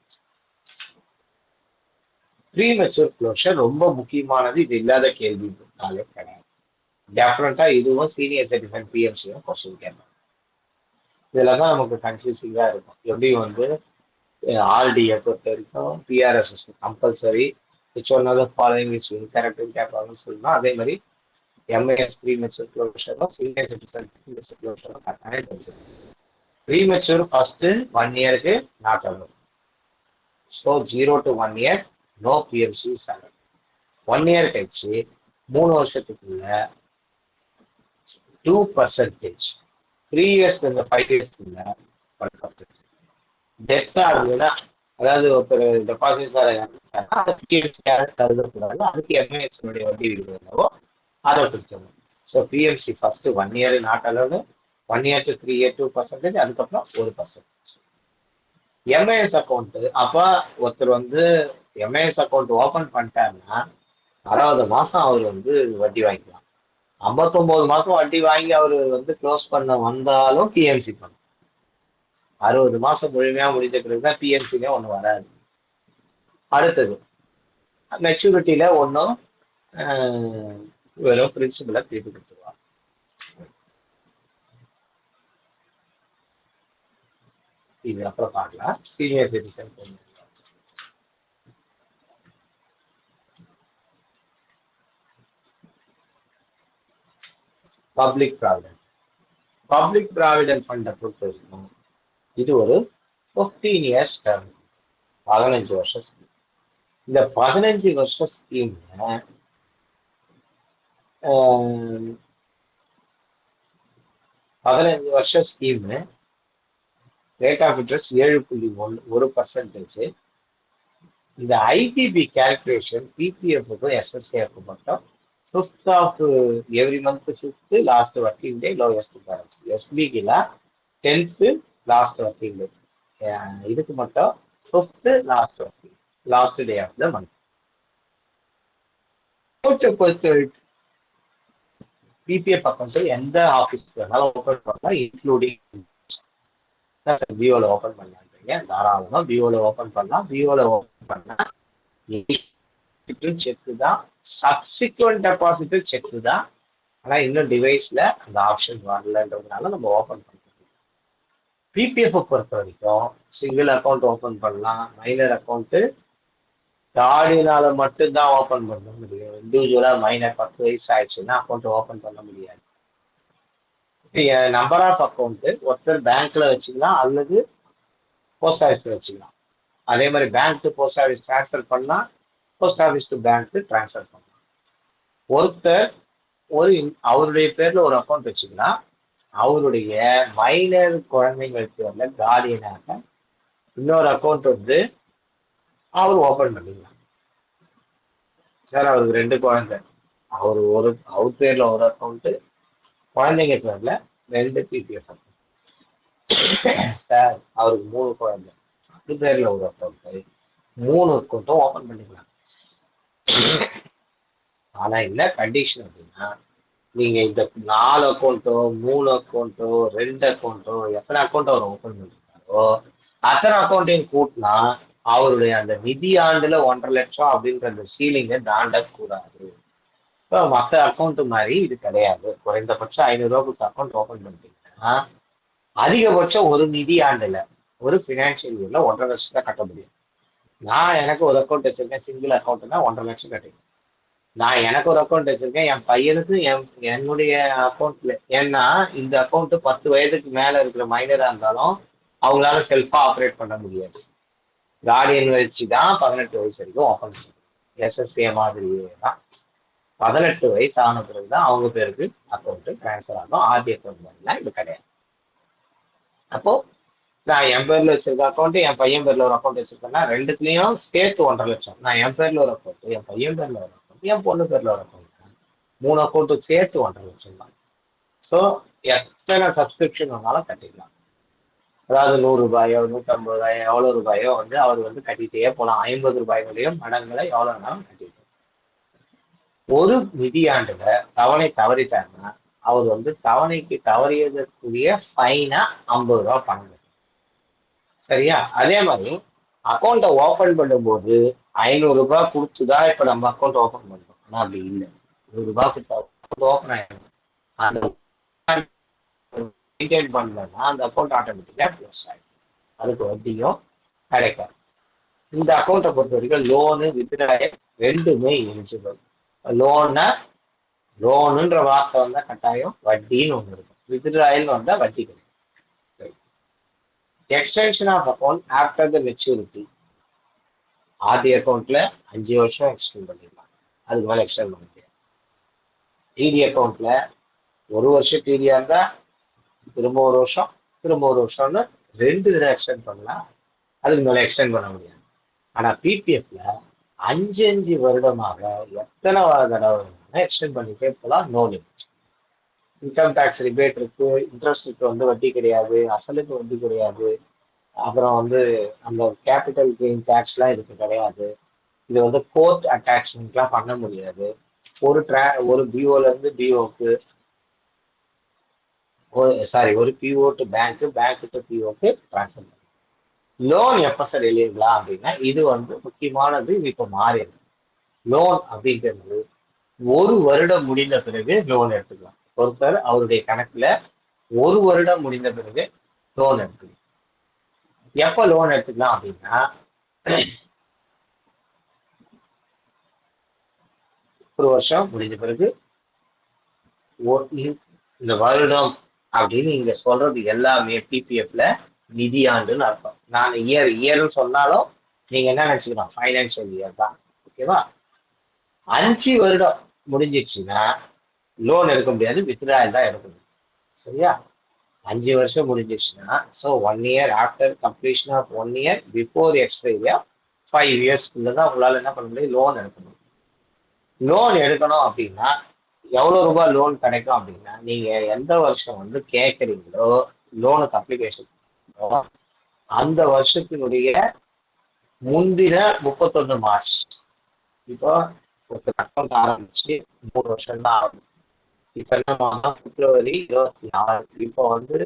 ப்ரீமெச்சூர் க்ளோஷர் ரொம்ப முக்கியமானது. இது இல்லாத கேள்வினாலே கிடையாது. டெஃபினட்டா இதுவும் சீனியர் சிட்டிசன் பிஎம்சியும் கொஸ்டின் கேட்பாங்க. இதுலதான் நமக்கு கன்ஃபியூசிங்கா இருக்கும். எப்படி வந்து ஆர்டிஏ பொறுத்த வரைக்கும் பிஆர்எஸ்எஸ் கம்பல்சரி, சொன்னது ஃபாலோயிங் இஸ் இன்கரெக்ட்னு கேட்பாங்கன்னு சொல்லணும். அதே மாதிரி எம்ஏஎஸ் ப்ரீமெச்சூர் க்ளோஷரும் சீனியர் சிட்டிசன் ப்ரீமெச்சூர் க்ளோஷரும் கரெக்டாக தெரிஞ்சிடும். ப்ரீமெச்சூர் ஃபர்ஸ்ட் 1 இயருக்கு not allowed. So 0 to 1 year no PMC செலவு. 1 year கழிச்சு 3 வருஷத்துக்குள்ள 2%, 3 years 5 yearsக்குள்ள 1%. டெத் ஆகுதுன்னா, அதாவது ஒருத்தர் டெபாசிட் கருதக்கூடாது, அதுக்கு எம்ஏஎஸ் வட்டி விடுவோ அதை கொடுத்துருவோம். So PMC first 1 year not allowed, 1 year to 3 year 2%, அதுக்கப்புறம் 1%. எம்ஏஎஸ் அக்கௌண்ட் அப்ப ஒருத்தர் வந்து எம்ஏஎஸ் அக்கௌண்ட் ஓபன் பண்ணிட்டாருன்னா 6வது மாசம் அவர் வந்து வட்டி வாங்கிக்கலாம். 59 மாசம் வட்டி வாங்கி அவர் வந்து க்ளோஸ் பண்ண வந்தாலும் பிஎம்சி பண்ணும். 60 மாசம் முழுமையா முடிஞ்ச பிறகுதான் பிஎம்சிலே ஒண்ணு வராது. அடுத்தது மெச்சூரிட்டியில ஒன்றும் வெறும் பிரின்சிபலை திருப்பி கொடுத்துருவாங்க. இது அப்புறம் பார்க்கலாம். Senior citizen public provident. Public provident ஃபண்டை பொறுத்த வரைக்கும் இது ஒரு 15 years டர்ம், 15 வருஷம் ஸ்கீம். இந்த 15 வருஷம் ஸ்கீம்ல 15 வருஷம் ஸ்கீம் ரேட் ஆஃப் இன்ட்ரெஸ்ட் 7.1%. இந்த ஐடிபி கால்குலேஷன் பிபிஎஃப்க்கும் எஸ்எஸ்ஏக்கு மட்டும் 5th of every month 5th last working day lowest balance. எஸ்பிக்குல 10th last working day, இதுக்கு மட்டும் 5th last day of the month. PPF account எந்த ஆஃபீஸ் வேணாலும் ஓபன் பண்ணலாம், இன்க்ளூடிங் பிஓல ஓபன் பண்ணலான்றீங்க, தாராளமா பிஓல ஓபன் பண்ணலாம். பிஓல ஓபன் பண்ணா செக் தான், சப்சிக்வெண்ட் டெபாசிட் செக் தான். ஆனா இன்னும் டிவைஸ்ல அந்த ஆப்ஷன் வரலன்றதுனால நம்ம ஓபன் பண்ணலாம். பிபிஎஃப் பொறுத்த வரைக்கும் சிங்கிள் அக்கௌண்ட் ஓபன் பண்ணலாம். மைனர் அக்கௌண்ட் கார்டினால மட்டும்தான் ஓபன் பண்ண முடியும். இண்டிவிஜுவலா மைனர் 10 வயசு ஆயிடுச்சுன்னா அக்கௌண்ட் ஓபன் பண்ண முடியாது. நம்பர் ஆஃப் அக்கௌண்ட் ஒருத்தர் பேங்க்ல வச்சுக்கலாம் அல்லது போஸ்ட் ஆஃபீஸ்ல வச்சுக்கலாம். அதே மாதிரி bank to post office transfer பண்ணலாம், post office to bank transfer பண்ணலாம். ஒருத்தர் அவருடைய பேர்ல ஒரு அக்கௌண்ட் வச்சுக்கலாம், அவருடைய மைனர் குழந்தைகள் பேர்ல கார்டியனாக இன்னொரு அக்கௌண்ட் வந்து அவர் ஓபன் பண்ணிக்கலாம். சார் அவருக்கு 2 குழந்தை, அவர் பேர்ல ஒரு அக்கௌண்ட், குழந்தைங்க பேர்ல 2 பிபிஎஃப் அக்கௌண்ட். சார் அவருக்கு 3 குழந்தை, அது பேர்ல ஒரு அக்கௌண்ட், 3 அக்கௌண்ட்டும் ஓபன் பண்ணிக்கலாம். ஆனா என்ன கண்டிஷன் அப்படின்னா நீங்க இந்த 4 அக்கௌண்ட்டோ 3 அக்கௌண்ட்டோ 2 அக்கௌண்ட்டோ எத்தனை அக்கௌண்ட் அவர் ஓபன் பண்ணிருக்காரோ அத்தனை அக்கௌண்ட்டையும் கூட்டினா அவருடைய அந்த நிதி ஆண்டுல 1,50,000 அப்படின்ற அந்த சீலிங்கை தாண்டக்கூடாது. இப்போ மற்ற அக்கௌண்ட் மாதிரி இது கிடையாது. குறைந்தபட்சம் 500 ரூபாய்க்கு அக்கௌண்ட் ஓபன் பண்ணிட்டீங்கன்னா அதிகபட்சம் ஒரு நிதி ஆண்டுல ஒரு பினான்சியல் இயர்ல 1,50,000 தான் கட்ட முடியும். நான் எனக்கு ஒரு அக்கௌண்ட் வச்சிருக்கேன், சிங்கிள் அக்கௌண்ட்னா 1,50,000 கட்டிடுவேன். நான் எனக்கு ஒரு அக்கௌண்ட் வச்சிருக்கேன், என் பையனுக்கு என்னுடைய அக்கௌண்ட்ல. ஏன்னா இந்த அக்கௌண்ட் 10 வயதுக்கு மேல இருக்கிற மைனரா இருந்தாலும் அவங்களால செல்ஃபா ஆப்ரேட் பண்ண முடியாது. கார்டியன் வச்சு தான் 18 வயசு வரைக்கும் ஓப்பன் பண்ணும். எஸ்எஸ்ஏ மாதிரியே தான் 18 வயசு ஆன பிறகுதான் அவங்க பேருக்கு அக்கௌண்ட் டிரான்ஸ்ஃபர் ஆகும். ஆர்டி அக்கௌண்ட் மாதிரிலாம் இது கிடையாது. அப்போ நான் என் பேர்ல வச்சிருக்க அக்கௌண்ட், என் பையன் பேர்ல ஒரு அக்கௌண்ட் வச்சிருக்கேன்னா ரெண்டுத்துலயும் சேர்த்து 1,50,000. நான் என் பேர்ல ஒரு அக்கௌண்ட், என் பையன் பேர்ல ஒரு அக்கௌண்ட், என் பொண்ணு பேர்ல ஒரு அக்கௌண்ட், 3 அக்கௌண்ட் சேர்த்து 1,50,000 தான். ஸோ எத்தனை சப்ஸ்கிரிப்ஷன் வந்தாலும் கட்டிக்கலாம். அதாவது 100 ரூபாயோ 150 ரூபாயோ எவ்வளவு ரூபாயோ வந்து அவர் வந்து கட்டிட்டே போகலாம். 50 ரூபாய்களையும் மடங்களை எவ்வளவு வேணாலும் கட்டிட்டு. ஒரு நிதியாண்டுல தவணை தவறிட்டாருன்னா அவர் வந்து தவணைக்கு தவறியதற்குரிய ஃபைனா 50 ரூபாய் பண்ணணும். சரியா? அதே மாதிரி அக்கௌண்ட்டை ஓபன் பண்ணும்போது 500 ரூபாய் கொடுத்துதான் இப்ப நம்ம அக்கௌண்ட் ஓபன் பண்றோம். ஆனா அப்படி இல்லை. 100 ரூபாய் கொடுத்து ஓபன் ஆயிடும். அந்த மெயின்டைன் பண்ணலன்னா அந்த அக்கௌண்ட் ஆட்டோமேட்டிக்கா க்ளோஸ் ஆயிடும். அதுக்கு வட்டியும் கிடைக்காது. இந்த அக்கௌண்ட்டை பொறுத்த வரைக்கும் லோனு வித்ட்ராயல் ரெண்டுமே எலிஜிபிள். லோனுன்ற வார்த்தை வந்தா கட்டாயம் வட்டின்னு ஒண்ணு இருக்கும். வித்ட்ராயல்னு வந்தா வட்டி கிடைக்கும். Extension of account after the maturity. RD அக்கௌண்ட்ல 5 வருஷம் எக்ஸ்டெண்ட் பண்ணிடலாம், அதுக்கு மேல எக்ஸ்டெண்ட் பண்ண முடியாது. டிடி அக்கௌண்ட்ல 1 வருஷம் டிடியா இருந்தா திரும்ப 1 வருஷம், திரும்ப 1 வருஷம்னு 2 தடவை எக்ஸ்டெண்ட் பண்ணலாம், அதுக்கு மேல எக்ஸ்டெண்ட் பண்ண முடியாது. ஆனா பிபிஎஃப்ல 5 வருடமாக எத்தனை தடவை எக்ஸ்டெண்ட் பண்ணிட்டே போலாம், no limit. Income tax rebate இருக்கு, இன்ட்ரெஸ்ட்டுக்கு வந்து வட்டி கிடையாது, அசலுக்கு வட்டி கிடையாது, அப்புறம் வந்து அந்த கேபிட்டல் கெயின் டேக்ஸ்லாம் இதுக்கு கிடையாது. இது வந்து கோர்ட் அட்டாச்மெண்ட்லாம் பண்ண முடியாது. ஒரு பிஓல இருந்து பிஓக்கு, ஒரு PO to bank, bank to பிஓக்கு டிரான்ஸ்ஃபர். லோன் எப்ப சார் எலிஜிபிளா அப்படின்னா இது வந்து முக்கியமானது. இது இப்ப மாறிடுது. லோன் அப்படிங்கிறது 1 வருடம் முடிந்த பிறகு லோன் எடுத்துக்கலாம். ஒருத்தர் அவருடைய கணக்குல 1 வருடம் முடிந்த பிறகு லோன் எடுத்துக்கலாம். எப்ப லோன் எடுத்துக்கலாம் அப்படின்னா 1 வருஷம் முடிஞ்ச பிறகு. இந்த வருடம் அப்படின்னு நீங்க சொல்றது எல்லாமே பிபிஎஃப்ல நிதியாண்டுன்னு அர்த்தம். நான் இயர்னு சொன்னாலும் நீங்க என்ன நினைச்சுக்கணும், ஃபைனான்சியல் இயர் தான். ஓகேவா? 5 வருடம் முடிஞ்சிடுச்சுன்னா லோன் எடுக்க முடியாது, வித்ட்ராயல் தான் எடுக்கணும். சரியா? 5 வருஷம் முடிஞ்சிடுச்சுன்னா, so 1 year after completion of 1 year before expiry of 5 இயர்ஸ்க்குள்ளதான் உங்களால என்ன பண்ண முடியும், லோன் எடுக்கணும். லோன் எடுக்கணும் அப்படின்னா எவ்வளவு ரூபாய் லோன் கிடைக்கும் அப்படின்னா நீங்க எந்த வருஷம் வந்து கேட்கறீங்களோ லோனுக்கு அப்ளிகேஷன் அந்த வருஷத்தினுடைய முந்தின 31 மார்ச். இப்போ ஒரு அக்கௌண்ட் ஆரம்பிச்சு 3 வருஷம் தான் ஆகும். இப்ப என்ன மாதம், பிப்ரவரி 26. இப்போ வந்து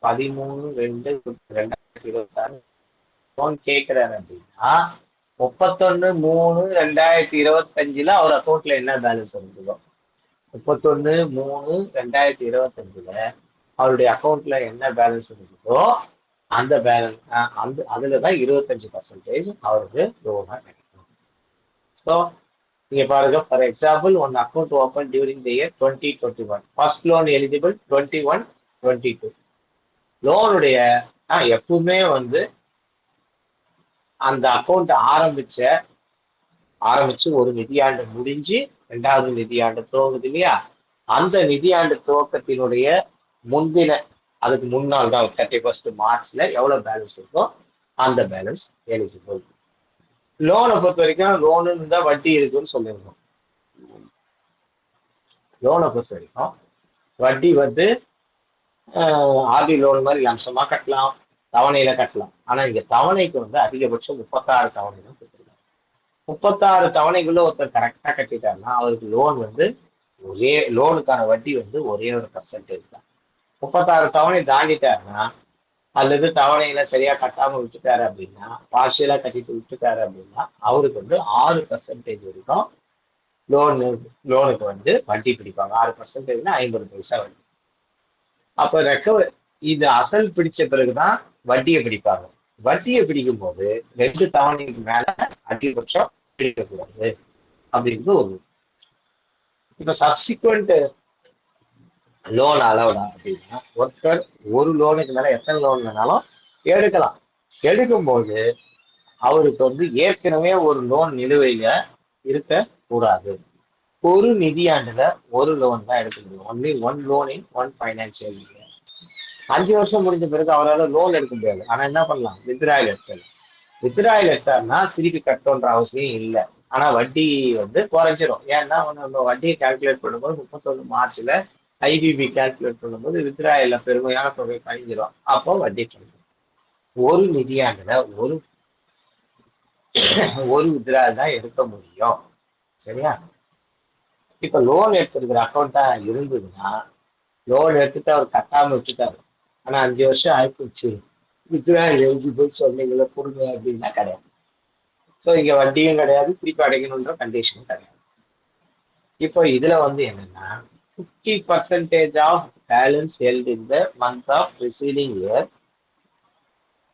13/2/2026 லோன் கேட்கிறாரு அப்படின்னா 31/3/2025 அவர் அக்கௌண்ட்ல என்ன பேலன்ஸ் இருக்குதோ, 31/3/2025 அவருடைய அக்கௌண்ட்ல என்ன பேலன்ஸ் இருக்குதோ அந்த பேலன்ஸ் அதுலதான் 25% அவருக்கு லோனா கிடைக்கும். ஸோ நீங்க பாருங்க, for example one account open during the year 2021, first loan eligible 21-22. லோனுடைய எப்பவுமே வந்து அந்த அக்கௌண்ட் ஆரம்பிச்சு ஒரு நிதியாண்டு முடிஞ்சு 2வது நிதியாண்டு துவங்குது இல்லையா, அந்த நிதியாண்டு துவக்கத்தினுடைய முந்தின, அதுக்கு முன்னாள் தான் 31 மார்ச்ல எவ்வளவு பேலன்ஸ் இருக்கோ அந்த பேலன்ஸ் எலிஜிபிள். லோனை பொறுத்த வரைக்கும் லோனு இருந்தா வட்டி இருக்குன்னு சொல்லியிருக்கோம். லோனை பொறுத்த வரைக்கும் வட்டி வந்து ஆர்டி லோன் மாதிரி லம்சமா கட்டலாம், தவணையில கட்டலாம். ஆனா இங்க தவணைக்கு வந்து அதிகபட்சம் 36 தவணை தான் கொடுத்துருக்காங்க. 36 தவணைக்குள்ள ஒருத்தர் கரெக்டா கட்டிட்டாருன்னா அவருக்கு லோன் வந்து ஒரே லோனுக்கான வட்டி வந்து ஒரே ஒரு பர்சன்டேஜ் தான். 36 தவணை தாண்டிட்டாருன்னா அல்லது தவணையில சரியா கட்டாம விட்டுட்டாரு அப்படின்னா, பார்ஷியலா கட்டிட்டு விட்டுட்டாரு அப்படின்னா, அவருக்கு வந்து 6% வரைக்கும் லோனுக்கு வந்து வட்டி பிடிப்பாங்க. 6%னா 50 பைசா வட்டி. அப்ப இது அசல் பிடிச்ச பிறகுதான் வட்டியை பிடிப்பாங்க. வட்டியை பிடிக்கும் போது 2 தவணைக்கு மேல அதிகபட்சம் பிடிக்கக்கூடாது அப்படிங்கிறது ஒரு. இப்ப சப்சிக்வெண்ட் லோன் அலௌடா அப்படின்னா ஒருத்தர் ஒரு லோனுக்கு மேல எத்தனை லோன் வேணாலும் எடுக்கலாம். எடுக்கும்போது அவருக்கு வந்து ஏற்கனவே ஒரு லோன் நிலுவையில இருக்க கூடாது. ஒரு நிதியாண்டுல ஒரு லோன் தான் எடுக்க முடியும். Only one loan in one financial year. 5 வருஷம் முடிஞ்ச பிறகு அவரால் லோன் எடுக்க முடியாது. ஆனா என்ன பண்ணலாம்? வித்ராயல் எடுக்கலாம். வித்ராயல் எடுத்தாருன்னா திருப்பி கட்டணுன்ற அவசியம் இல்லை. ஆனா வட்டி வந்து குறைஞ்சிரும். ஏன்னா நம்ம வட்டியை கால்குலேட் பண்ணும்போது 31 மார்ச்ல ஐபிபி கால்குலேட் பண்ணும்போது வித்ராயல்ல பெருமையான தொகை கழிஞ்சிரும். அப்போ வட்டி குறைஞ்சிரும். ஒரு நிதியாண்டுல ஒரு வித்ராயல் தான் எடுக்க முடியும். சரியா? இப்ப லோன் எடுத்திருக்கிற அக்கௌண்டா இருந்ததுன்னா லோன் எடுத்துட்டு அவர் கட்டாம வச்சுட்டாரு. ஆனா 5 வருஷம் ஆயிப்போச்சு, வித்ராயல் எலிஜிபிள் சொன்னீங்கள கொடுங்க அப்படின்னா கிடையாது. ஸோ இங்க வட்டியும் கிடையாது, திருப்பி அடைக்கணுன்ற கண்டிஷனும் கிடையாது. இப்போ இதுல வந்து என்னன்னா 50% of balance held in the month of preceding year.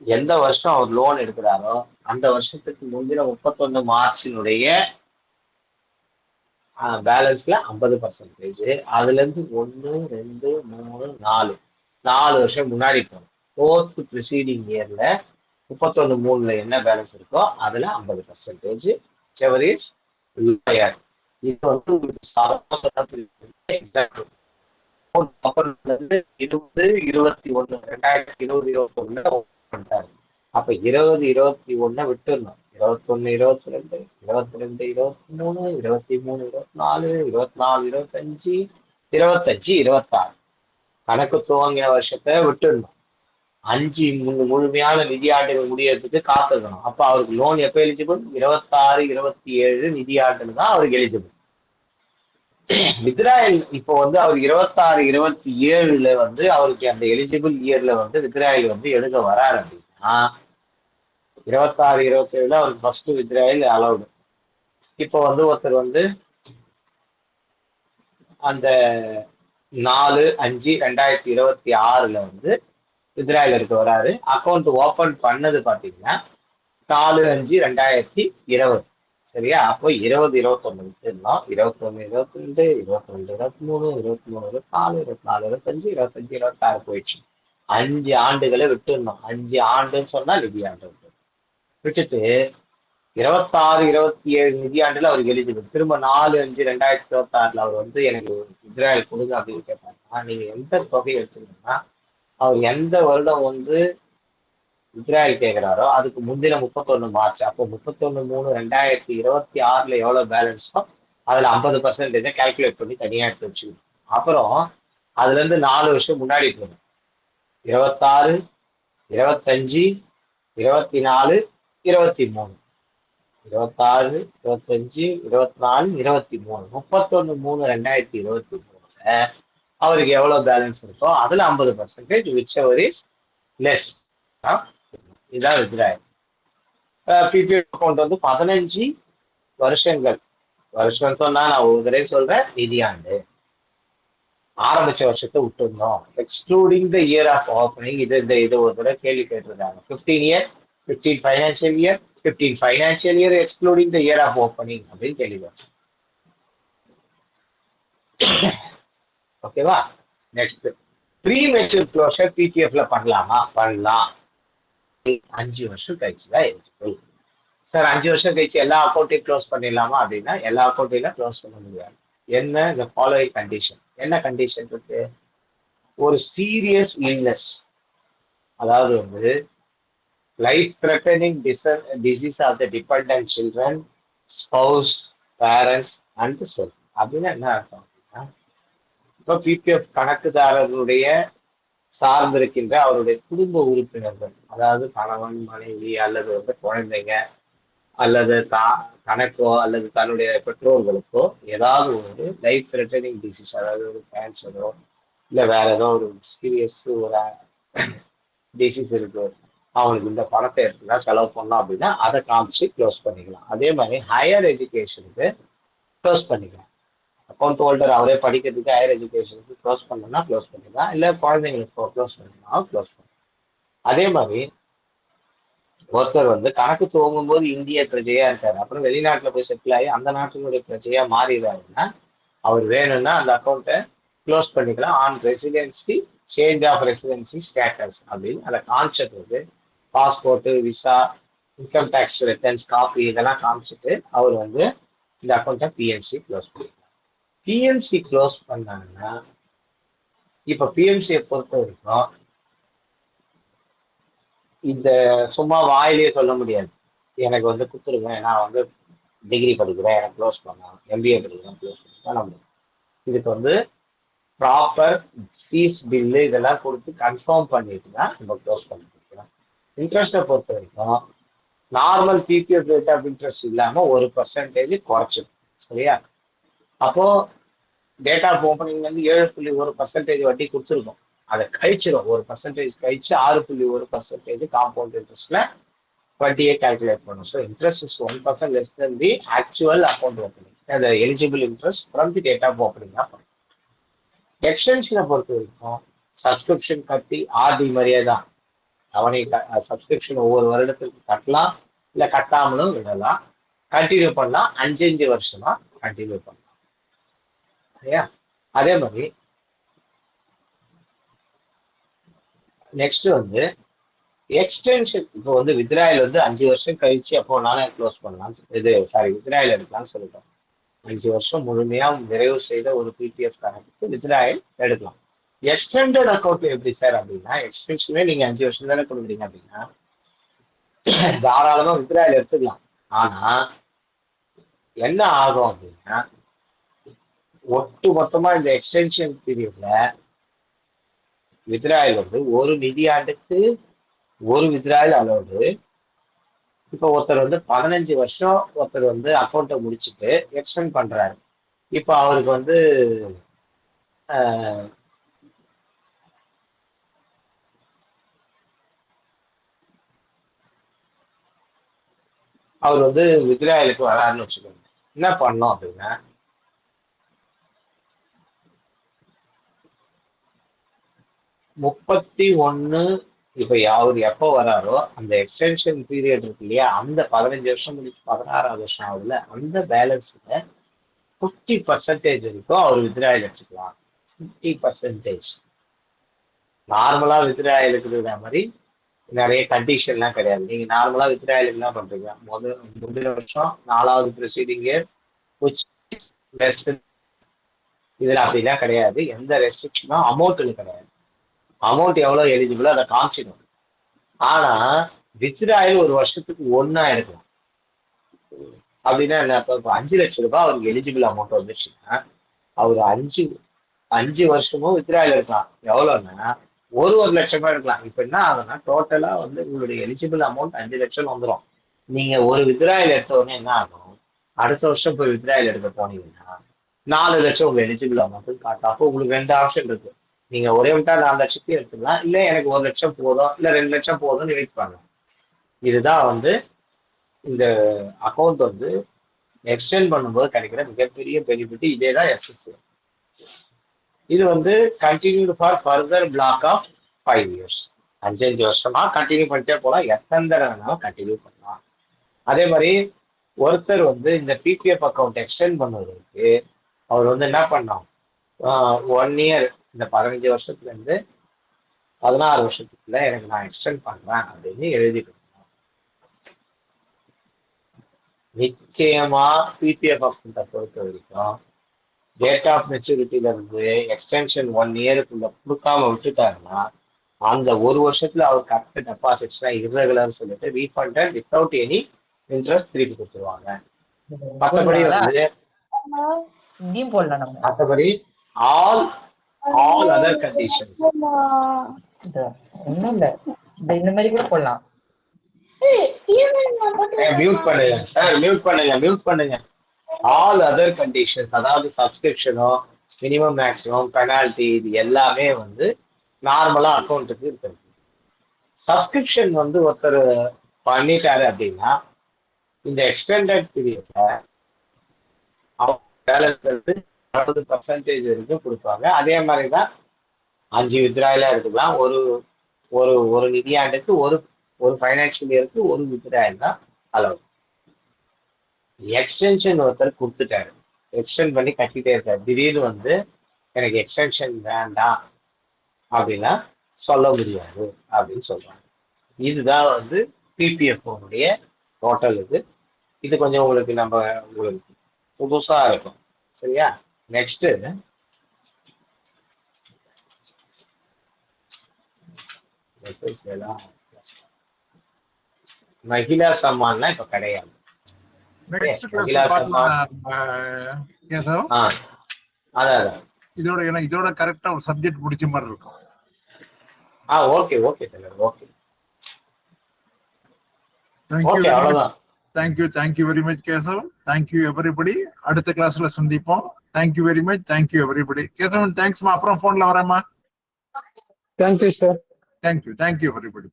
எந்த வருஷம் அவர் லோன் எடுக்கிறாரோ அந்த வருஷத்துக்கு முந்தின 31 மார்ச்சினுடைய பேலன்ஸ்ல 50%. அதுல இருந்து 1, 2, 3, 4 வருஷம் முன்னாடி போகணும். 4th ப்ரிசீடிங் இயர்ல 31/3 என்ன பேலன்ஸ் இருக்கோ அதுல 50%. செவரிஸ் லோயர். இது வந்து உங்களுக்கு எக்ஸாம்பிள் 20, 21 2020-21 பண்ணிட்டாரு. அப்ப 20, 21 விட்டுருந்தோம். 21, 22, 22, 23, 23, 24, 24, 25, 25, 26 கணக்கு துவங்கிய வருஷத்தை விட்டுருந்தோம். 5 முழுமையான நிதியாண்டுகள் முடியறதுக்கு காத்திருக்கணும். அப்ப அவருக்கு லோன் எப்ப எலிஜிபிள்? 26, 27 நிதியாண்டுல தான் அவருக்கு எலிஜிபிள். வித்ராயல் இப்போ வந்து அவர் 26, 27ல வந்து அவருக்கு அந்த எலிஜிபிள் இயர்ல வந்து வித்ராயல் வந்து எடுக்க வராரு அப்படின்னா 26, 27ல அவருக்கு ஃபர்ஸ்ட் வித்ராயல் அலௌடு. இப்போ வந்து ஒருத்தர் வந்து அந்த 4/5/2026ல வந்து வித்ராயல் எடுக்க வராரு. அக்கௌண்ட் ஓபன் பண்ணது பாத்தீங்கன்னா 4/5/2020. சரியா? அப்போ 20, 21 விட்டுருந்தோம். 21, 22, 22, 23, 23, 24, 24, 25, 25, 26 போயிடுச்சு. 5 ஆண்டுகளை விட்டுருந்தோம். 5 ஆண்டுன்னு சொன்னா நிதியாண்டு விட்டுட்டு 26, 27 நிதியாண்டுல அவருக்கு எலிஜிபிள். திரும்ப 4/5/2026ல அவர் வந்து எனக்கு இஸ்ராயல் கொடுங்க அப்படின்னு கேட்டாருன்னா நீங்க எந்த தொகை எடுத்துக்கணும்னா அவர் எந்த வருடம் வந்து இஸ்ராயல் கேட்கிறாரோ அதுக்கு முந்தின 31 மார்ச். அப்போ 31/3/2026ல எவ்வளவு பேலன்ஸோ அதுல 50% கால்குலேட் பண்ணி தனியா எடுத்து வச்சுக்கணும். அப்புறம் அதுல இருந்து 4 வருஷம் முன்னாடி போகணும். 26, 25, 24, 23, 26, 25, 24, 23, 31/3/2023ல அவருக்கு எவ்வளவு பேலன்ஸ் இருக்கோ அதுல 50%, விச் எவர் இஸ் லெஸ். இதான் வித்ராயல். பிபிஎஃப் அக்கௌண்ட் வந்து 15 வருஷங்கள். வருஷம் சொன்னா நான் ஒரு தடவை சொல்றேன், நிதியாண்டு ஆரம்பிச்ச வருஷத்தை விட்டுருந்தோம். Excluding the year of opening. இது ஒரு தடவை கேள்வி கேட்டிருக்காங்க. 15 year, 15 financial year, 15 financial year excluding the year of opening அப்படின்னு கேள்வி வச்சு. ஓகேவா? நெக்ஸ்ட் ப்ரீ மெச்சூர் க்ளோஷர் பிபிஎஃப்ல பண்ணலாமா? பண்ணலாம். 5 வருஷம் கழிச்சுதான் எலிஜிபிள். சார் 5 வருஷம் கழிச்சு எல்லா அக்கௌண்ட்டையும் க்ளோஸ் பண்ணிடலாமா அப்படின்னா எல்லா அக்கௌண்ட்டையும் க்ளோஸ் பண்ண முடியாது. என்ன இந்த ஃபாலோயிங் கண்டிஷன்? என்ன கண்டிஷன் இருக்கு? ஒரு சீரியஸ் இல்னஸ், அதாவது வந்து life threatening disease of the dependent children, spouse, parents and self அப்படின்னா என்ன அர்த்தம் அப்படின்னா இப்போ பிபிஎஃப் கணக்குதாரர்களுடைய சார்ந்திருக்கின்ற அவருடைய குடும்ப உறுப்பினர்கள், அதாவது கணவன், மனைவி அல்லது வந்து குழந்தைங்க அல்லது தனக்கோ அல்லது தன்னுடைய பெற்றோர்களுக்கோ ஏதாவது ஒரு லைஃப் த்ரெட்டனிங் டிசீஸ், அதாவது ஒரு கேன்சரோ இல்லை வேற ஏதோ ஒரு சீரியஸ் ஒரு டிசீஸ் இருக்கு, அவங்களுக்கு இந்த பணத்தை எடுத்துதான் செலவு பண்ணோம் அப்படின்னா அதை காமிச்சு க்ளோஸ் பண்ணிக்கலாம். அதே மாதிரி ஹையர் எஜுகேஷனுக்கு க்ளோஸ் பண்ணிக்கலாம். அக்கௌண்ட் ஹோல்டர் அவரே படிக்கிறதுக்கு ஹையர் எஜுகேஷனுக்கு க்ளோஸ் பண்ணணும்னா க்ளோஸ் பண்ணிக்கலாம், இல்லை குழந்தைங்களுக்கு க்ளோஸ் பண்ணணும் க்ளோஸ் பண்ணலாம். அதே மாதிரி ஒருத்தர் வந்து கணக்கு துவங்கும் போது இந்திய பிரஜையா இருக்காரு, அப்புறம் வெளிநாட்டுல போய் செட்டில் ஆகி அந்த நாட்டினுடைய பிரஜையா மாறிடுறாருன்னா அவர் வேணும்னா அந்த அக்கௌண்ட்டை க்ளோஸ் பண்ணிக்கலாம். On residency change of residency status அப்படின்னு அந்த கான்செப்ட் வந்து passport, visa, income tax returns copy இதெல்லாம் காமிச்சிட்டு அவர் வந்து இந்த அக்கௌண்ட்டை பிஎன்சி க்ளோஸ் பண்ணிக்கலாம். பிஎன்சி க்ளோஸ் பண்ணாங்கன்னா இப்ப பிஎன்சியை பொறுத்த வரைக்கும் இந்த சும்மா வாயிலேயே சொல்ல முடியாது, எனக்கு வந்து கொடுத்துருங்க, நான் வந்து டிகிரி படிக்கிறேன் எனக்கு க்ளோஸ் பண்ணலாம், எம்பிஏ படிக்கிறேன் க்ளோஸ் பண்ணலாம். இதுக்கு வந்து ப்ராப்பர் ஃபீஸ் பில்லு இதெல்லாம் கொடுத்து கன்ஃபார்ம் பண்ணிட்டு தான் நம்ம க்ளோஸ் பண்ணி கொடுக்கலாம். இன்ட்ரெஸ்ட்டை பொறுத்த வரைக்கும் normal PPF rate of interest இல்லாமல் 1% குறைச்சிடும். சரியா? அப்போ டேட் ஆஃப் ஓப்பனிங் வந்து 7.1% வட்டி கொடுத்துருக்கோம், அதை கழிச்சிடும். 1% கழிச்சு 6.1% காம்பவுண்ட் இன்ட்ரெஸ்ட்ல வட்டியை கால்குலேட் பண்ணும். So interest is 1% less then the actual account opening, அந்த eligible interest from the date of opening தான் பண்ணும். எக்ஸ்டென்ஷனை பொறுத்த வரைக்கும் சப்ஸ்கிரிப்ஷன் கட்டி ஆர்டி மாதிரியே தான், அவனை சப்ஸ்கிரிப்ஷன் ஒவ்வொரு வருடத்துக்கு கட்டலாம், இல்லை கட்டாமலும் விடலாம், கண்டினியூ பண்ணலாம், 5 வருஷமா கண்டினியூ பண்ணலாம். சரியா? அதே மாதிரி நெக்ஸ்ட் வந்து எக்ஸ்டென்ஷன். இப்போ வந்து வித்ராயல் வந்து 5 வருஷம் கழிச்சு அப்போ நானே க்ளோஸ் பண்ணலாம், வித்ராயல் எடுக்கலாம்னு சொல்லிட்டோம். 5 வருஷம் முழுமையா நிறைவு செய்த ஒரு பிபிஎஃப் கணக்குக்கு வித்ராயல் எடுக்கலாம். எக்ஸ்டெண்டட் அக்கௌண்ட் எப்படி சார் அப்படின்னா, எக்ஸ்டென்ஷனே நீங்க 5 வருஷம் தானே கொடுக்குறீங்க அப்படின்னா தாராளமா வித்ராயல் எடுத்துக்கலாம். ஆனா என்ன ஆகும் அப்படின்னா, ஒட்டு மொத்தமா இந்த எக்ஸ்டென்ஷன் பீரியட்ல வித்ராயல் வந்து ஒரு நிதியாண்டுக்கு ஒரு வித்ராயல் அலோடு. இப்போ ஒருத்தர் வந்து 15 வருஷம் ஒருத்தர் வந்து அக்கௌண்ட்டை முடிச்சுட்டு எக்ஸ்டெண்ட் பண்றாரு. இப்போ அவருக்கு வந்து அவர் வந்து வித்ராயலுக்கு வராருன்னு வச்சுக்கோங்க. என்ன பண்ணோம் அப்படின்னா, முப்பத்தி ஒண்ணு இப்ப அவர் எப்போ வராரோ அந்த எக்ஸ்டென்ஷன் பீரியட் இருக்கு இல்லையா, அந்த 15 வருஷம் முடிச்சு 16வது வருஷம் ஆகுதுல, அந்த பேலன்ஸ்ல 50% வரைக்கும் அவர் வித்ராயல் எடுத்துக்கலாம். 50%. நார்மலா வித்ராயல் இருக்கிற மாதிரி நிறைய கண்டிஷன்லாம் கிடையாது. நீங்க நார்மலா வித்ராயல் என்ன பண்றீங்க, முதல் வருஷம் 4வது ப்ரொசீடிங் இயர் இதுல அப்படிலாம் கிடையாது. எந்த ரெஸ்ட்ரிக்ஷனும் அமௌண்ட்ல கிடையாது. அமௌண்ட் எவ்வளவு எலிஜிபிளோ அதை காமிச்சிடும். ஆனா வித்ராயல் ஒரு வருஷத்துக்கு 1 எடுக்கலாம். அப்படின்னா என்ன, இப்போ 5 லட்சம் ரூபாய் அவருக்கு எலிஜிபிள் அமௌண்ட் வந்துச்சுன்னா அவர் 5 வருஷமும் வித்ராயல் எடுக்கலாம். எவ்வளவுன்னா 1 லட்சமா எடுக்கலாம். இப்ப என்ன ஆகுதுன்னா டோட்டலா வந்து உங்களுடைய எலிஜிபிள் அமௌண்ட் 5 லட்சம் வந்துடும். நீங்க ஒரு வித்ராயல் எடுத்த உடனே என்ன ஆகும், அடுத்த வருஷம் போய் வித்ராயல் எடுக்க போனீங்கன்னா 4 லட்சம் உங்க எலிஜிபிள் அமௌண்ட் காட்டும். அப்போ உங்களுக்கு 2 ஆப்ஷன் இருக்கு. நீங்க ஒரே விட்டா 4 லட்சத்தையும் எடுத்துக்கலாம், இல்ல எனக்கு 1 லட்சம் போதும், இல்ல 2 லட்சம் போதும்னு வெயிட் பண்ணலாம். இதுதான் வந்து இந்த அக்கௌண்ட் வந்து எக்ஸ்டெண்ட் பண்ணும்போது கிடைக்கிற மிகப்பெரிய பெனிஃபிட். இதேதான் எஸ்எஸ்சி. இது வந்து continue for further block of 5 years. 5 வருஷமா கண்டினியூ பண்ணிட்டே போலாம், எத்தனை தடவை வேணாலும் கண்டினியூ பண்ணலாம். அதே மாதிரி ஒருத்தர் வந்து இந்த பிபிஎஃப் அக்கௌண்ட் எக்ஸ்டெண்ட் பண்ணுவதற்கு அவர் வந்து என்ன பண்ணோம், 1 இயர் இந்த 15 வருஷத்துல இருந்து 16 வருஷத்துக்குள்ள எனக்கு நான் எக்ஸ்டெண்ட் பண்றேன் அப்படின்னு எழுதிட்டு. நிச்சயமா பிபிஎஃப் அக்கௌண்ட்டை பொறுத்த வரைக்கும் டேட் ஆஃப் மெச்சூரிட்டியில இருந்து எக்ஸ்டென்ஷன் 1 இயருக்குள்ள கொடுக்காம விட்டுட்டாருன்னா அந்த 1 வருஷத்துல அவர் கரெக்ட் டெபாசிட்ஸ்லாம் இர்ரெகுலர் சொல்லிட்டு ரீஃபண்டட் வித்தவுட் எனி இன்ட்ரெஸ்ட் திருப்பி கொடுத்துருவாங்க. மற்றபடி வந்து மற்றபடி ஆல் அதர் கண்டிஷன்ஸ் ஒண்ணும் இல்ல, இந்த மாதிரி கூட போடலாம். மியூட் பண்ணுங்க சார், மியூட் பண்ணுங்க. ஆல் அதர் கண்டிஷன்ஸ், அதாவது சப்ஸ்கிரிப்ஷனோ மினிமம் மேக்ஸிமம் பெனால்டி, இது எல்லாமே வந்து நார்மலா அக்கௌண்ட்டுக்கு இருக்குது. சப்ஸ்கிரிப்ஷன் வந்து ஒருத்தர் பண்ணிட்டாரு அப்படின்னா இந்த எக்ஸ்டெண்டட் பீரியட்ல அவங்க பேலன்ஸ் வந்து 60% வரைக்கும் கொடுப்பாங்க. அதே மாதிரிதான் 5 வித்ராயில இருக்கலாம். ஒரு ஒரு ஒரு நிதியாண்டுக்கு ஒரு ஃபைனான்சியல் இயருக்கு ஒரு வித்ராயல் தான் அளவு. எக்ஸ்டென்ஷன் ஒருத்தர் கொடுத்துட்டாரு, எக்ஸ்டெண்ட் பண்ணி கட்டிட்டே இருக்காரு, திடீர்னு வந்து எனக்கு எக்ஸ்டென்ஷன் வேண்டாம் அப்படின்னா சொல்ல முடியாது அப்படின்னு சொல்றாங்க. இதுதான் வந்து பிபிஎஃப்னுடைய டோட்டல். இது கொஞ்சம் உங்களுக்கு புதுசா இருக்கும். சரியா? நெக்ஸ்ட் மகிழா சம்மான்னா இப்ப கிடையாது. நெக்ஸ்ட் மகிழா கிளாஸ்ல சம்மான் பார்க்கலாம் கேசவ். அதான் இதோட எனக்கு இதோட கரெக்டா ஒரு சப்ஜெக்ட் பிடிச்ச மாதிரி இருக்கும். ஓகே ஓகே தலைவர், ஓகே தேங்க்யூ ஓகே, அவ்வளவுதான். Thank you very much Keshav. Thank you everybody. அடுத்த கிளாஸ்ல சந்திப்போம். Thank you very much. Thank you everybody. Kesavan தேங்க்ஸ்மா. அப்புறம் போன்ல வரேம்மா. Thank you sir. Thank you everybody.